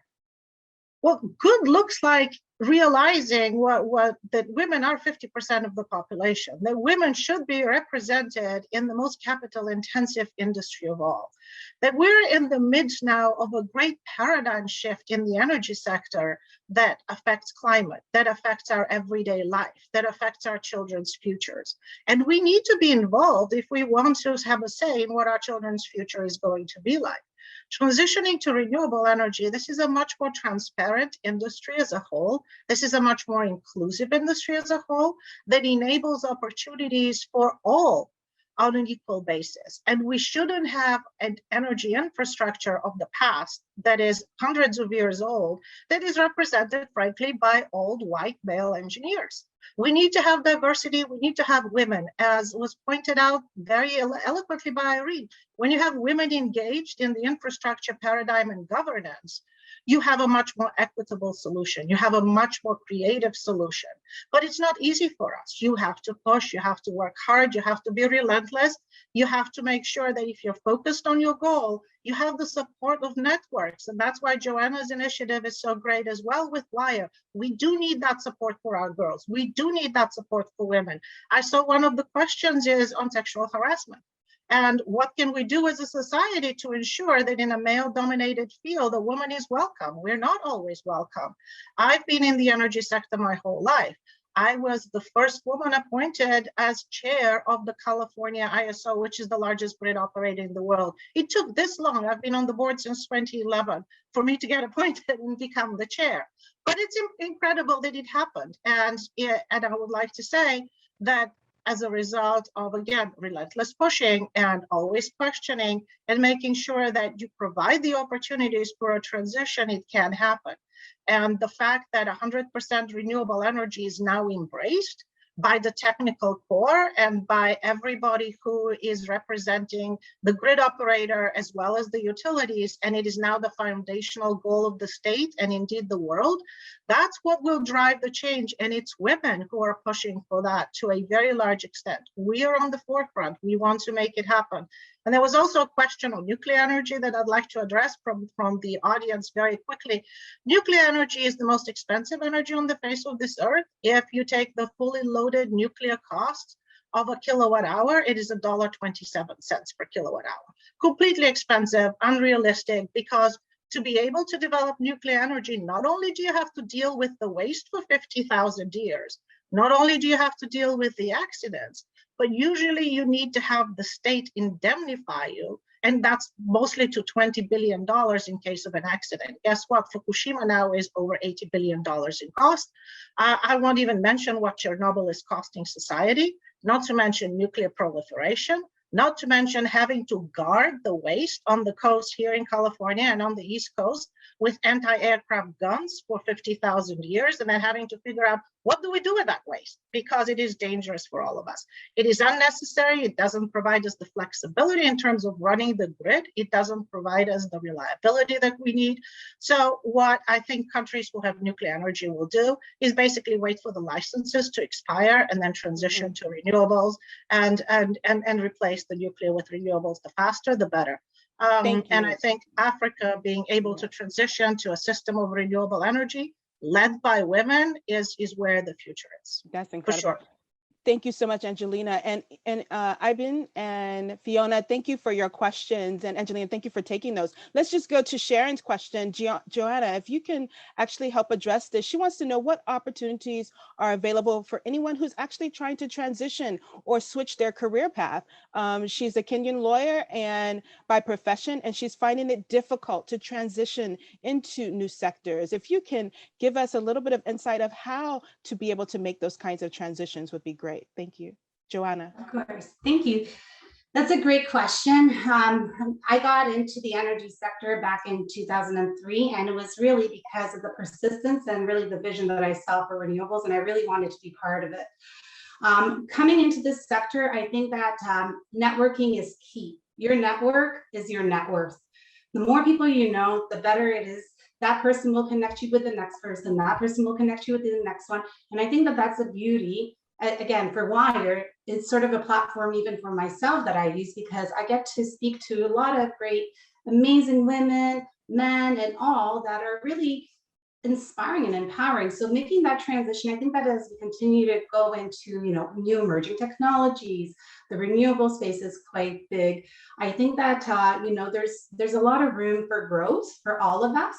Well, good looks like realizing that women are 50% of the population, that women should be represented in the most capital intensive industry of all, that we're in the midst now of a great paradigm shift in the energy sector that affects climate, that affects our everyday life, that affects our children's futures. And we need to be involved if we want to have a say in what our children's future is going to be like. Transitioning to renewable energy, this is a much more transparent industry as a whole. This is a much more inclusive industry as a whole that enables opportunities for all on an equal basis. And we shouldn't have an energy infrastructure of the past that is hundreds of years old, that is represented, frankly, by old white male engineers. We need to have diversity. We need to have women, as was pointed out very eloquently by Irene. When you have women engaged in the infrastructure paradigm and governance, you have a much more equitable solution. You have a much more creative solution. But it's not easy for us. You have to push, you have to work hard, you have to be relentless. You have to make sure that if you're focused on your goal, you have the support of networks. And that's why Joanna's initiative is so great as well with WIRE. We do need that support for our girls. We do need that support for women. I saw one of the questions is on sexual harassment. And what can we do as a society to ensure that in a male-dominated field, a woman is welcome? We're not always welcome. I've been in the energy sector my whole life. I was the first woman appointed as chair of the California ISO, which is the largest grid operator in the world. It took this long. I've been on the board since 2011 for me to get appointed and become the chair. But it's incredible that it happened. And I would like to say that as a result of, again, relentless pushing and always questioning and making sure that you provide the opportunities for a transition, it can happen. And the fact that 100% renewable energy is now embraced by the technical core and by everybody who is representing the grid operator as well as the utilities, and it is now the foundational goal of the state and indeed the world, that's what will drive the change. And it's women who are pushing for that to a very large extent. We are on the forefront. We want to make it happen. And there was also a question on nuclear energy that I'd like to address from the audience very quickly. Nuclear energy is the most expensive energy on the face of this earth. If you take the fully loaded nuclear cost of a kilowatt hour, it is $1.27 per kilowatt hour. Completely expensive, unrealistic, because to be able to develop nuclear energy, not only do you have to deal with the waste for 50,000 years, not only do you have to deal with the accidents, but usually you need to have the state indemnify you, and that's mostly to $20 billion in case of an accident. Guess what? Fukushima now is over $80 billion in cost. I won't even mention what Chernobyl is costing society, not to mention nuclear proliferation, not to mention having to guard the waste on the coast here in California and on the East Coast with anti-aircraft guns for 50,000 years, and then having to figure out what do we do with that waste, because it is dangerous for all of us. It is unnecessary. It doesn't provide us the flexibility in terms of running the grid. It doesn't provide us the reliability that we need. So what I think countries who have nuclear energy will do is basically wait for the licenses to expire and then transition to renewables and replace the nuclear with renewables. The faster, the better. And I think Africa being able to transition to a system of renewable energy led by women is where the future is. That's incredible. For sure. Thank you so much, Angelina. And Ivan and Fiona, thank you for your questions. And Angelina, thank you for taking those. Let's just go to Sharon's question. Joanna, if you can actually help address this. She wants to know what opportunities are available for anyone who's actually trying to transition or switch their career path. She's a Kenyan lawyer and by profession, and she's finding it difficult to transition into new sectors. If you can give us a little bit of insight of how to be able to make those kinds of transitions would be great. Thank you. Joanna. Of course. Thank you. That's a great question. I got into the energy sector back in 2003, and it was really because of the persistence and really the vision that I saw for renewables, and I really wanted to be part of it. Coming into this sector, I think that networking is key. Your network is your net worth. The more people you know, the better it is. That person will connect you with the next person. That person will connect you with the next one. And I think that that's the beauty. Again, for WIRE, it's sort of a platform even for myself that I use, because I get to speak to a lot of great, amazing women, men, and all that are really inspiring and empowering. So making that transition, I think that as we continue to go into, new emerging technologies, the renewable space is quite big. I think that, there's a lot of room for growth for all of us.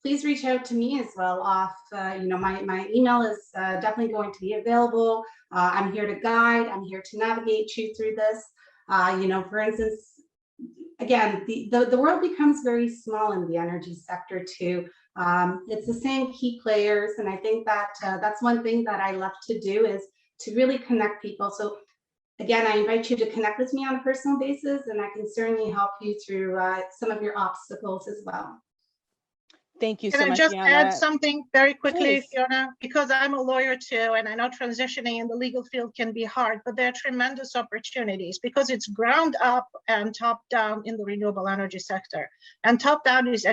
Please reach out to me as well off, my email is definitely going to be available. I'm here to guide, I'm here to navigate you through this. For instance, again, the world becomes very small in the energy sector too. It's the same key players. And I think that that's one thing that I love to do is to really connect people. So again, I invite you to connect with me on a personal basis, and I can certainly help you through some of your obstacles as well. Thank you Can so I much, just Joanna. add something very quickly, Please. Fiona? Because I'm a lawyer too, and I know transitioning in the legal field can be hard, but there are tremendous opportunities because it's ground up and top down in the renewable energy sector. And top down is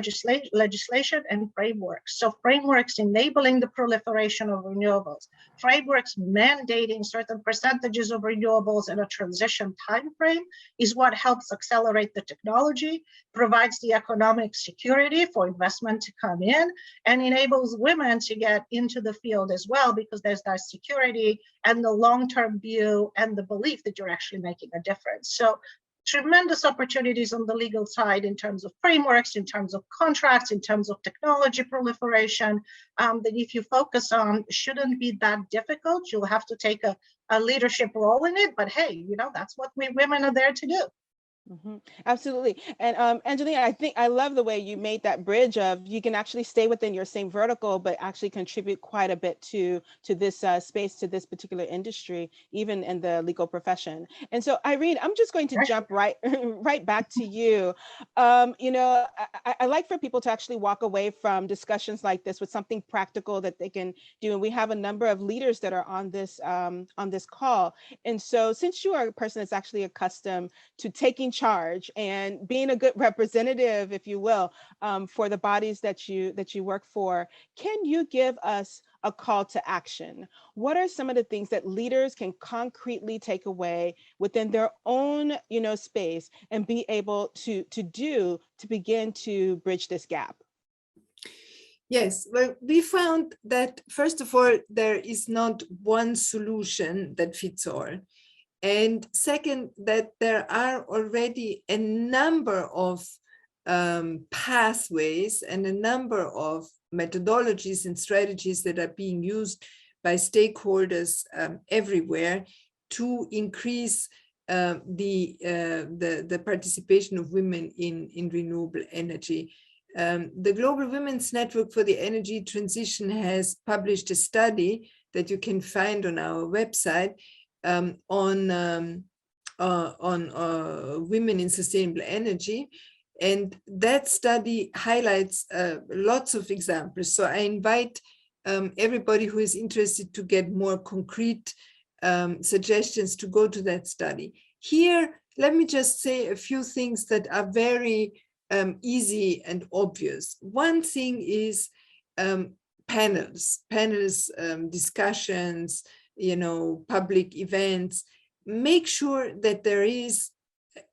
legislation and frameworks. So frameworks enabling the proliferation of renewables, frameworks mandating certain percentages of renewables in a transition timeframe is what helps accelerate the technology, provides the economic security for investment to come in, and enables women to get into the field as well, because there's that security and the long-term view and the belief that you're actually making a difference. So tremendous opportunities on the legal side in terms of frameworks, in terms of contracts, in terms of technology proliferation, that if you focus on shouldn't be that difficult. You'll have to take a leadership role in it, but hey, you know, that's what we women are there to do. Mm-hmm. Absolutely. And Angelina, I think I love the way you made that bridge of you can actually stay within your same vertical, but actually contribute quite a bit to this space, to this particular industry, even in the legal profession. And so, Irene, I'm just going to jump right back to you. You know, I like for people to actually walk away from discussions like this with something practical that they can do. And we have a number of leaders that are on this call. And so, since you are a person that's actually accustomed to taking charge and being a good representative, if you will, for the bodies that you work for, can you give us a call to action? What are some of the things that leaders can concretely take away within their own, you know, space and be able to do to begin to bridge this gap? Yes, well, we found that, first of all, there is not one solution that fits all. And second, that there are already a number of pathways and a number of methodologies and strategies that are being used by stakeholders everywhere to increase the participation of women in renewable energy. The Global Women's Network for the Energy Transition has published a study that you can find on our website on women in sustainable energy. And that study highlights lots of examples. So I invite everybody who is interested to get more concrete suggestions to go to that study. Here, let me just say a few things that are very easy and obvious. One thing is panels, discussions, you know, public events. Make sure that there is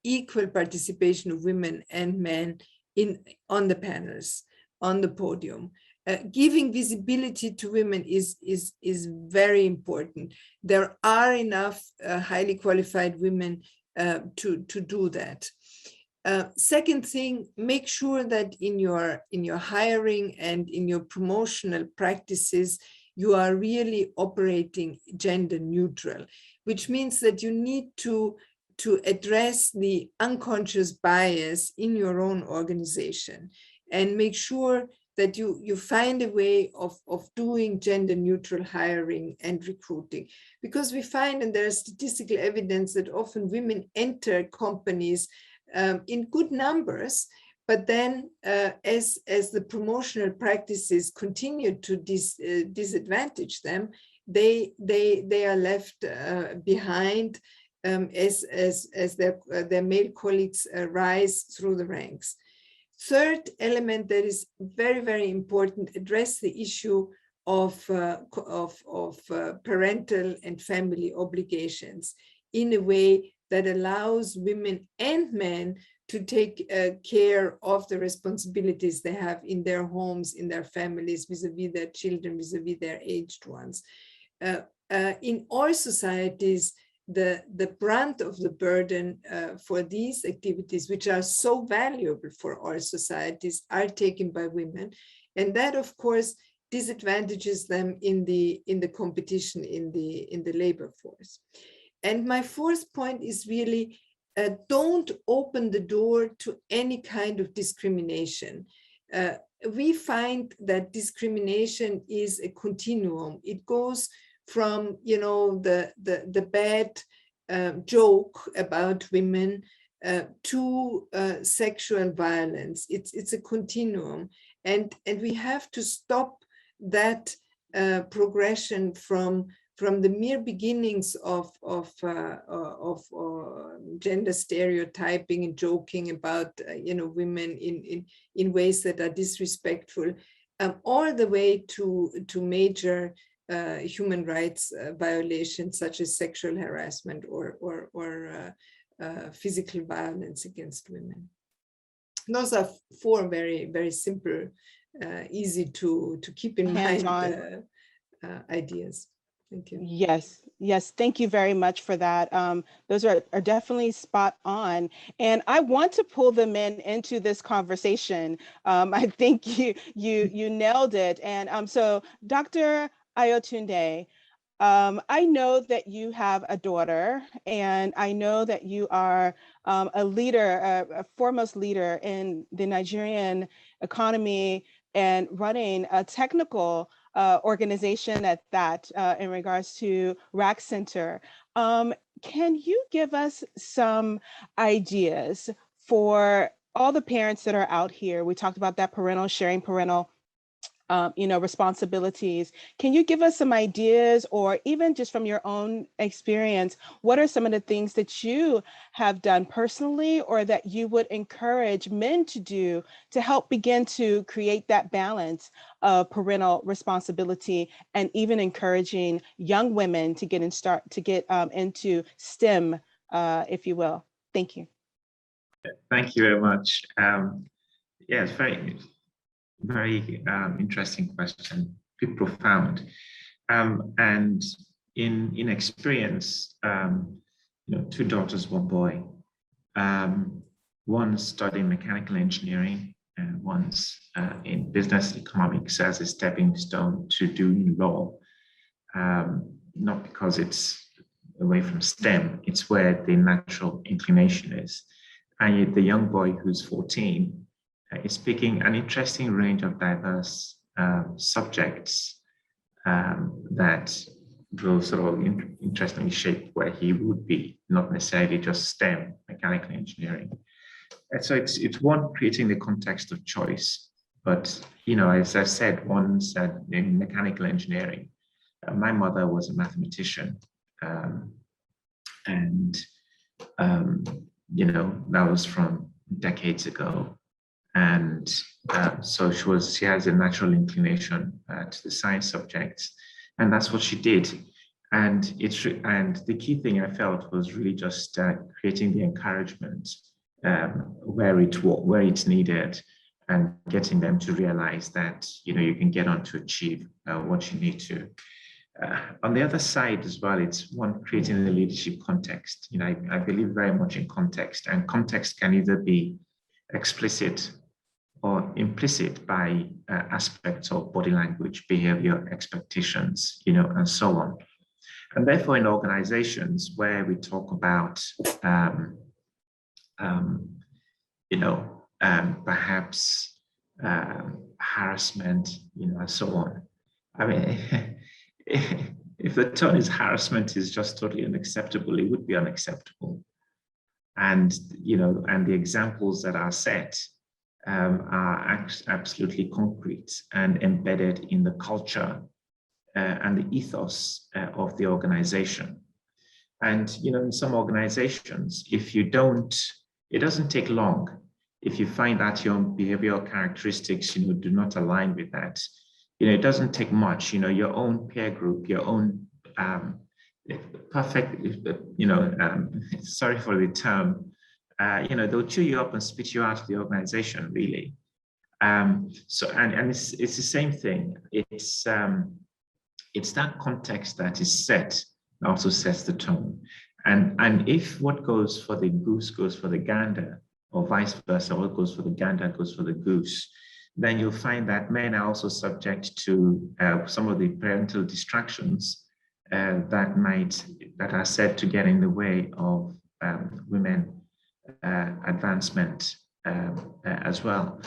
equal participation of women and men on the panels, on the podium. Giving visibility to women is very important. There are enough highly qualified women to do that. Second thing, make sure that in your hiring and in your promotional practices, you are really operating gender neutral, which means that you need to address the unconscious bias in your own organization and make sure that you find a way of doing gender neutral hiring and recruiting. Because we find, and there is statistical evidence, that often women enter companies in good numbers, but then as the promotional practices continue to disadvantage them, they are left behind as their male colleagues rise through the ranks. Third element that is very, very important, address the issue of parental and family obligations in a way that allows women and men to take care of the responsibilities they have in their homes, in their families, vis-a-vis their children, vis-a-vis their aged ones. In all societies, the brunt of the burden for these activities, which are so valuable for all societies, are taken by women. And that, of course, disadvantages them in the competition in the labor force. And my fourth point is really, don't open the door to any kind of discrimination. We find that discrimination is a continuum. It goes from, you know, the bad joke about women to sexual violence. It's a continuum, and we have to stop that progression from the mere beginnings of gender stereotyping and joking about women in ways that are disrespectful, all the way to major human rights violations such as sexual harassment or physical violence against women. Those are four very, very simple, easy to keep in mind ideas. Thank you. Yes, thank you very much for that. Those are definitely spot on. And I want to pull the men into this conversation. I think you nailed it. And so Dr. Ayotunde, I know that you have a daughter, and I know that you are a leader, a foremost leader in the Nigerian economy and running a technical organization at that in regards to RAC Center. Can you give us some ideas for all the parents that are out here? We talked about that sharing parental responsibilities. Can you give us some ideas, or even just from your own experience, what are some of the things that you have done personally or that you would encourage men to do to help begin to create that balance of parental responsibility, and even encouraging young women to get into STEM, if you will? Thank you. Thank you very much. Yeah, it's very interesting question, pretty profound. And in experience, two daughters, one boy. One's studying mechanical engineering, and one's in business economics as a stepping stone to doing law. Not because it's away from STEM, it's where the natural inclination is. And the young boy who's 14 is picking an interesting range of diverse subjects that will sort of interestingly shape where he would be, not necessarily just STEM, mechanical engineering. And so it's one, creating the context of choice. But, as I said, one said in mechanical engineering, my mother was a mathematician. And that was from decades ago. And so she has a natural inclination to the science subjects, and that's what she did. And the key thing I felt was really just creating the encouragement where it's needed, and getting them to realize that you can get on to achieve what you need to. On the other side as well, it's one, creating the leadership context. I believe very much in context, and context can either be explicit or implicit by aspects of body language, behavior, expectations, and so on. And therefore, in organizations where we talk about, perhaps harassment, and so on. I mean, if the term is harassment is just totally unacceptable, it would be unacceptable. And, and the examples that are set are absolutely concrete and embedded in the culture and the ethos of the organization. And, in some organizations, it doesn't take long. If you find that your behavioral characteristics, do not align with that, it doesn't take much, your own peer group, your own perfect, sorry for the term, they'll chew you up and spit you out of the organization, really. So, and it's the same thing. It's that context that is set, also sets the tone. And if what goes for the goose goes for the gander, or vice versa, what goes for the gander goes for the goose, then you'll find that men are also subject to some of the parental distractions that are said to get in the way of women advancement as well.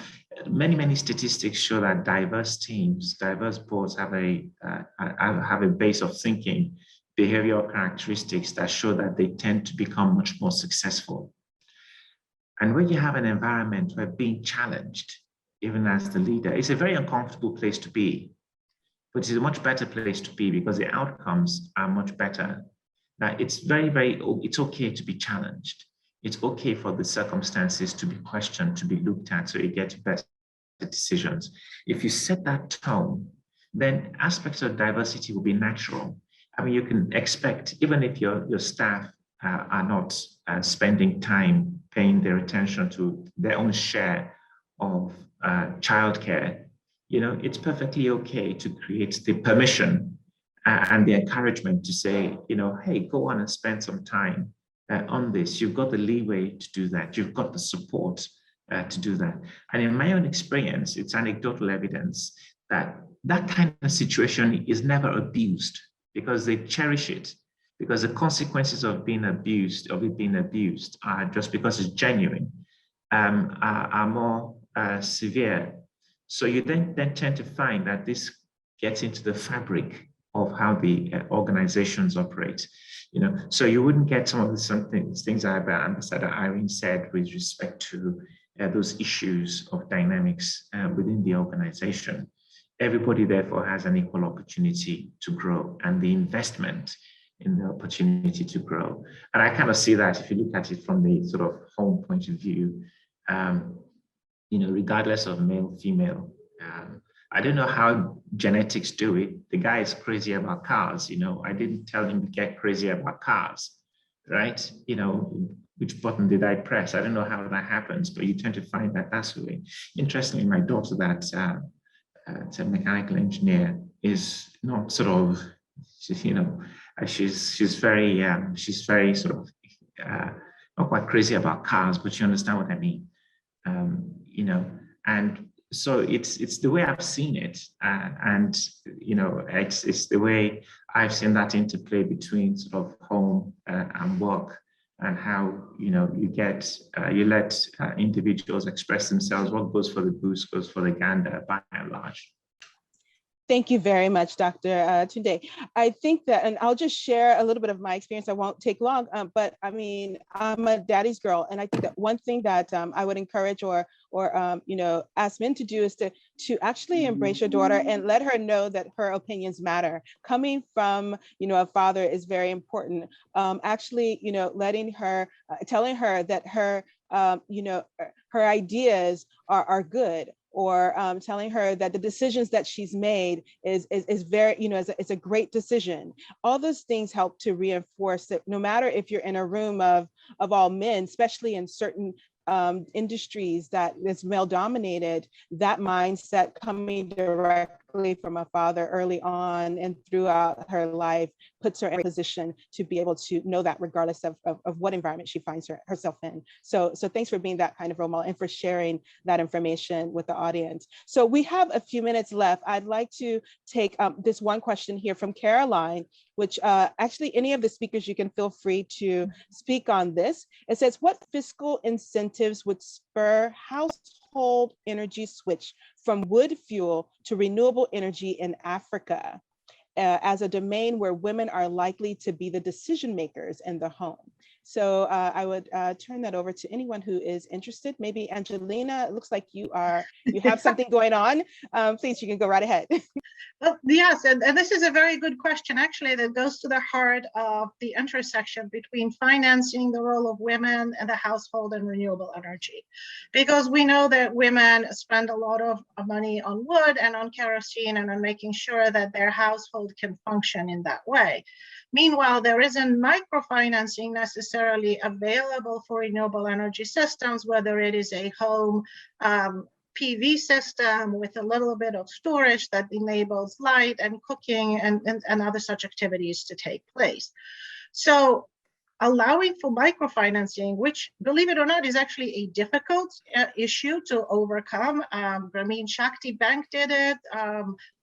Many statistics show that diverse teams, diverse boards have a base of thinking behavioral characteristics that show that they tend to become much more successful. And when you have an environment where being challenged, even as the leader, it's a very uncomfortable place to be, but it's a much better place to be because the outcomes are much better. Now, it's it's okay to be challenged. It's okay for the circumstances to be questioned, to be looked at, so you get better decisions. If you set that tone, then aspects of diversity will be natural. I mean, you can expect, even if your staff are not spending time paying their attention to their own share of childcare, it's perfectly okay to create the permission and the encouragement to say, hey, go on and spend some time on this. You've got the leeway to do that. You've got the support to do that. And in my own experience, it's anecdotal evidence that that kind of situation is never abused because they cherish it, because the consequences of being abused, are just because it's genuine, are more severe. So you then tend to find that this gets into the fabric of how the organizations operate. So you wouldn't get some of the things that Ambassador Irene said with respect to those issues of dynamics within the organization. Everybody therefore has an equal opportunity to grow, and the investment in the opportunity to grow. And I kind of see that if you look at it from the sort of home point of view, regardless of male, female. I don't know how genetics do it. The guy is crazy about cars. I didn't tell him to get crazy about cars, right? Which button did I press? I don't know how that happens, but you tend to find that that's the way. Interestingly, my daughter, that's a mechanical engineer, is not sort of, she's very sort of not quite crazy about cars, but you understand what I mean. And so it's the way I've seen it, and it's the way I've seen that interplay between sort of home and work, and how you let individuals express themselves. What goes for the goose goes for the gander, by and large. Thank you very much, Dr. Tunde. I think that, and I'll just share a little bit of my experience. I won't take long, but I mean, I'm a daddy's girl, and I think that one thing that I would encourage or ask men to do is to actually embrace your daughter and let her know that her opinions matter. Coming from a father is very important. Actually, letting her, telling her that her her ideas are good, or telling her that the decisions that she's made is very, it's a great decision. All those things help to reinforce that no matter if you're in a room of all men, especially in certain industries that is male dominated, that mindset coming directly from a father early on and throughout her life puts her in a position to be able to know that regardless of what environment she finds herself in. So thanks for being that kind of role model and for sharing that information with the audience. So we have a few minutes left. I'd like to take this one question here from Caroline, which actually any of the speakers, you can feel free to speak on this. It says, what fiscal incentives would spur household energy switch from wood fuel to renewable energy in Africa as a domain where women are likely to be the decision makers in the home? So I would turn that over to anyone who is interested. Maybe Angelina, it looks like you have something going on. Please, you can go right ahead. Well, yes, and this is a very good question, actually, that goes to the heart of the intersection between financing the role of women and the household and renewable energy. Because we know that women spend a lot of money on wood and on kerosene and on making sure that their household can function in that way. Meanwhile, there isn't microfinancing necessarily available for renewable energy systems, whether it is a home PV system with a little bit of storage that enables light and cooking and other such activities to take place. So allowing for microfinancing, which, believe it or not, is actually a difficult issue to overcome. Grameen Shakti Bank did it.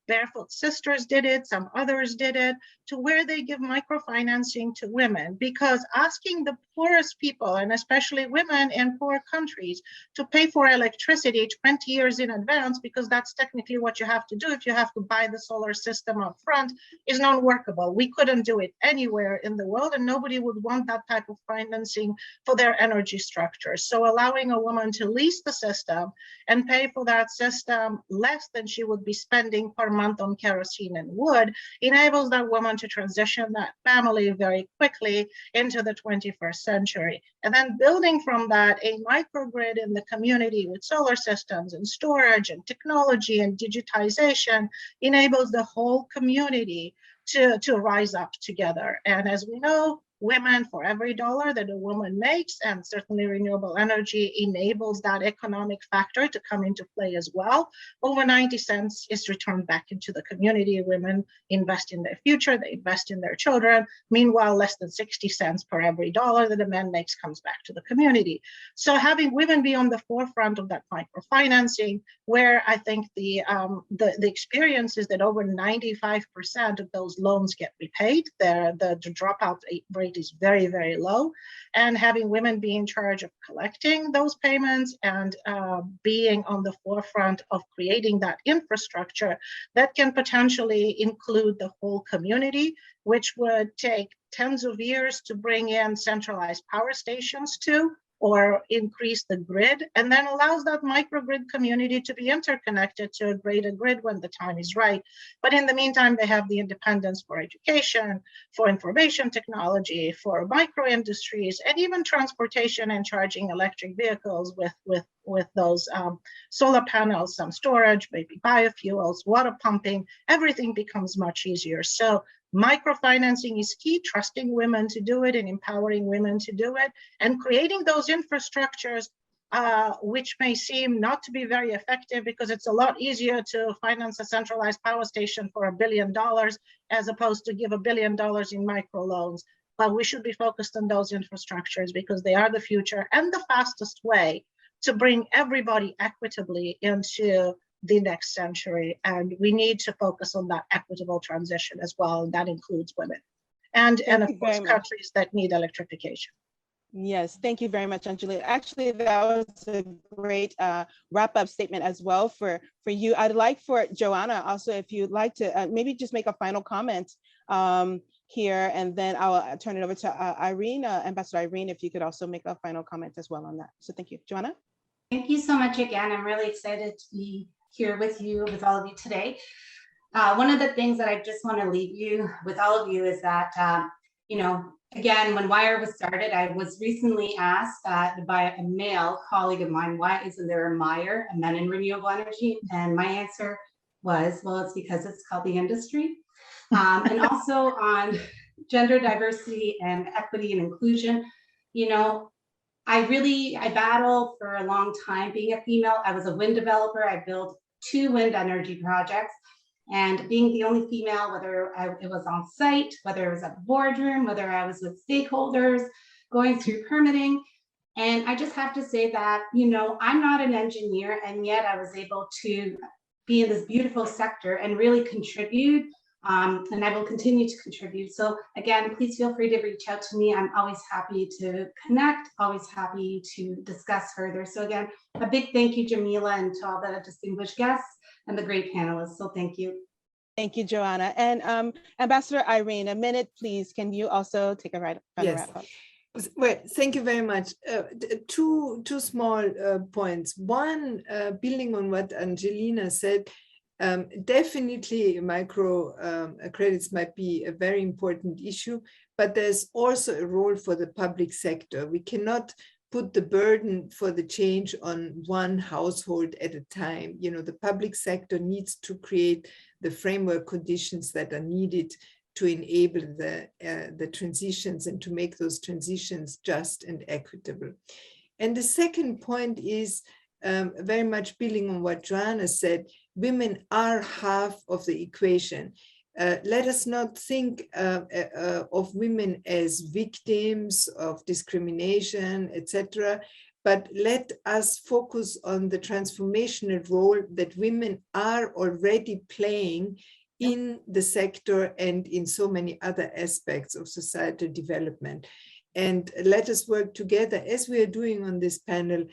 Barefoot Sisters did it, some others did it, to where they give microfinancing to women, because asking the poorest people, and especially women in poor countries, to pay for electricity 20 years in advance, because that's technically what you have to do if you have to buy the solar system up front, is non-workable. We couldn't do it anywhere in the world, and nobody would want that type of financing for their energy structure. So allowing a woman to lease the system and pay for that system less than she would be spending per month on kerosene and wood enables that woman to transition that family very quickly into the 21st century. And then building from that, a microgrid in the community with solar systems and storage and technology and digitization enables the whole community to rise up together. And as we know, women, for every dollar that a woman makes, and certainly renewable energy enables that economic factor to come into play as well, over 90 cents is returned back into the community. Women invest in their future, they invest in their children. Meanwhile, less than 60 cents per every dollar that a man makes comes back to the community. So having women be on the forefront of that microfinancing, where I think the experience is that over 95% of those loans get repaid. The dropout rate is very, very low, and having women be in charge of collecting those payments and being on the forefront of creating that infrastructure that can potentially include the whole community, which would take tens of years to bring in centralized power stations to, or increase the grid, and then allows that microgrid community to be interconnected to a greater grid when the time is right. But in the meantime, they have the independence for education, for information technology, for micro industries, and even transportation and charging electric vehicles with those solar panels, some storage, maybe biofuels, water pumping. Everything becomes much easier. So microfinancing is key, trusting women to do it and empowering women to do it, and creating those infrastructures, which may seem not to be very effective, because it's a lot easier to finance a centralized power station for $1 billion as opposed to give $1 billion in microloans. But we should be focused on those infrastructures because they are the future and the fastest way to bring everybody equitably into the next century. And we need to focus on that equitable transition as well, and that includes women and of course countries that need electrification. Yes, thank you very much, Angelina. Actually, that was a great wrap-up statement as well for you. I'd like for Joanna also, if you'd like to maybe just make a final comment here, and then I'll turn it over to Irene, Ambassador Irene, if you could also make a final comment as well on that. So thank you. Joanna? Thank you so much again. I'm really excited to be here with you, with all of you today. One of the things that I just want to leave you with all of you is that, again, when WIRE was started, I was recently asked by a male colleague of mine, why isn't there a MIRE, a Men in Renewable Energy? And my answer was, well, it's because it's called the industry. And also on gender diversity and equity and inclusion, I battled for a long time being a female. I was a wind developer. I built 2 wind energy projects, and being the only female, whether it was on site, whether it was at the boardroom, whether I was with stakeholders, going through permitting. And I just have to say that, I'm not an engineer, and yet I was able to be in this beautiful sector and really contribute. And I will continue to contribute. So again, please feel free to reach out to me. I'm always happy to connect, always happy to discuss further. So again, a big thank you, Jameelah, and to all the distinguished guests and the great panelists. So thank you. Thank you, Joanna. And Ambassador Irene, a minute, please. Can you also take a wrap up? Well, thank you very much. Two small points. One, building on what Angelina said, definitely micro credits might be a very important issue, but there's also a role for the public sector. We cannot put the burden for the change on one household at a time. The public sector needs to create the framework conditions that are needed to enable the transitions and to make those transitions just and equitable. And the second point is very much building on what Joanna said. Women are half of the equation. Let us not think of women as victims of discrimination, etc., but let us focus on the transformational role that women are already playing in the sector and in so many other aspects of societal development. And let us work together, as we are doing on this panel,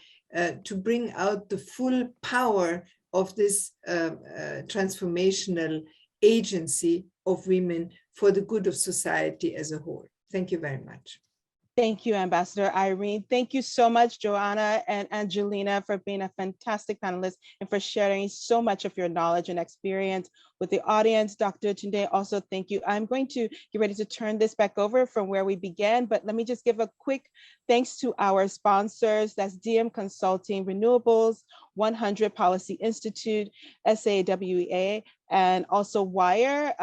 to bring out the full power of this transformational agency of women for the good of society as a whole. Thank you very much. Thank you, Ambassador Irene. Thank you so much, Joanna and Angelina, for being a fantastic panelist and for sharing so much of your knowledge and experience with the audience. Dr. Tunde, also thank you. I'm going to get ready to turn this back over from where we began, but let me just give a quick thanks to our sponsors. That's DM Consulting, Renewables, 100 Policy Institute, SAWEA, and also WIRE.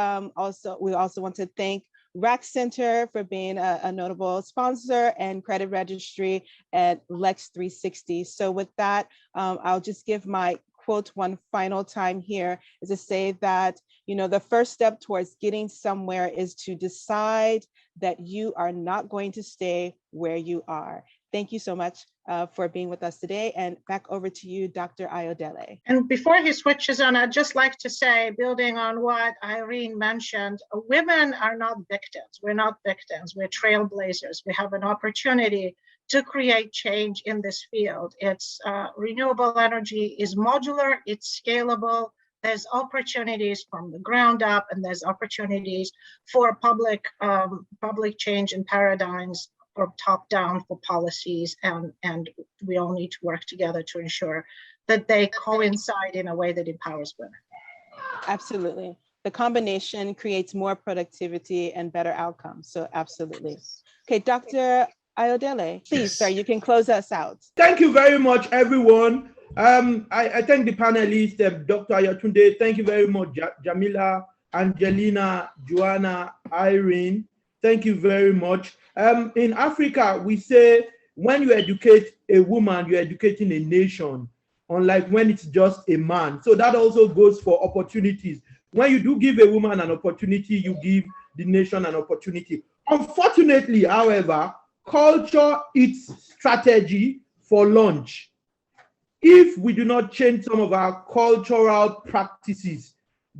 We also want to thank RAC Center for being a notable sponsor, and Credit Registry at Lex 360. So with that, I'll just give my quote one final time here, is to say that, you know, the first step towards getting somewhere is to decide that you are not going to stay where you are. Thank you so much for being with us today, and back over to you, Dr. Ayodele. And before he switches on, I'd just like to say, building on what Irene mentioned, women are not victims. We're not victims, we're trailblazers. We have an opportunity to create change in this field. It's renewable energy is modular, it's scalable. There's opportunities from the ground up, and there's opportunities for public change and paradigms, or top down for policies, and we all need to work together to ensure that they coincide in a way that empowers women. Absolutely. The combination creates more productivity and better outcomes. So absolutely. Okay, Dr. Ayodele, please, Yes. sir, you can close us out. Thank you very much, everyone. I thank the panelists, Dr. Ayotunde. Thank you very much, Jameelah, Angelina, Joanna, Irene. Thank you very much. In Africa, we say when you educate a woman, you're educating a nation, unlike when it's just a man. So that also goes for opportunities. When you do give a woman an opportunity, you give the nation an opportunity. Unfortunately, however, culture eats strategy for lunch. If we do not change some of our cultural practices,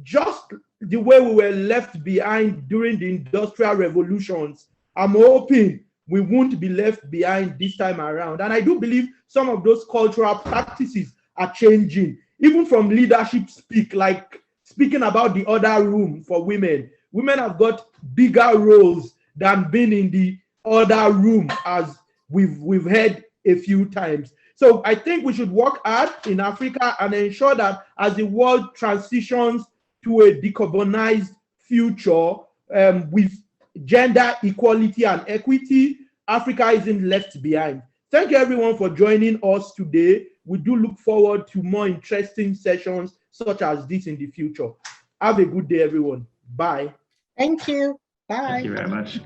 just the way we were left behind during the industrial revolutions, I'm hoping we won't be left behind this time around. And I do believe some of those cultural practices are changing, even from leadership speak, like speaking about the other room for women. Women have got bigger roles than being in the other room, as we've heard a few times. So I think we should work hard in Africa and ensure that as the world transitions to a decarbonized future with gender equality and equity, Africa isn't left behind. Thank you everyone for joining us today. We do look forward to more interesting sessions such as this in the future. Have a good day, everyone. Bye. Thank you. Bye. Thank you very much.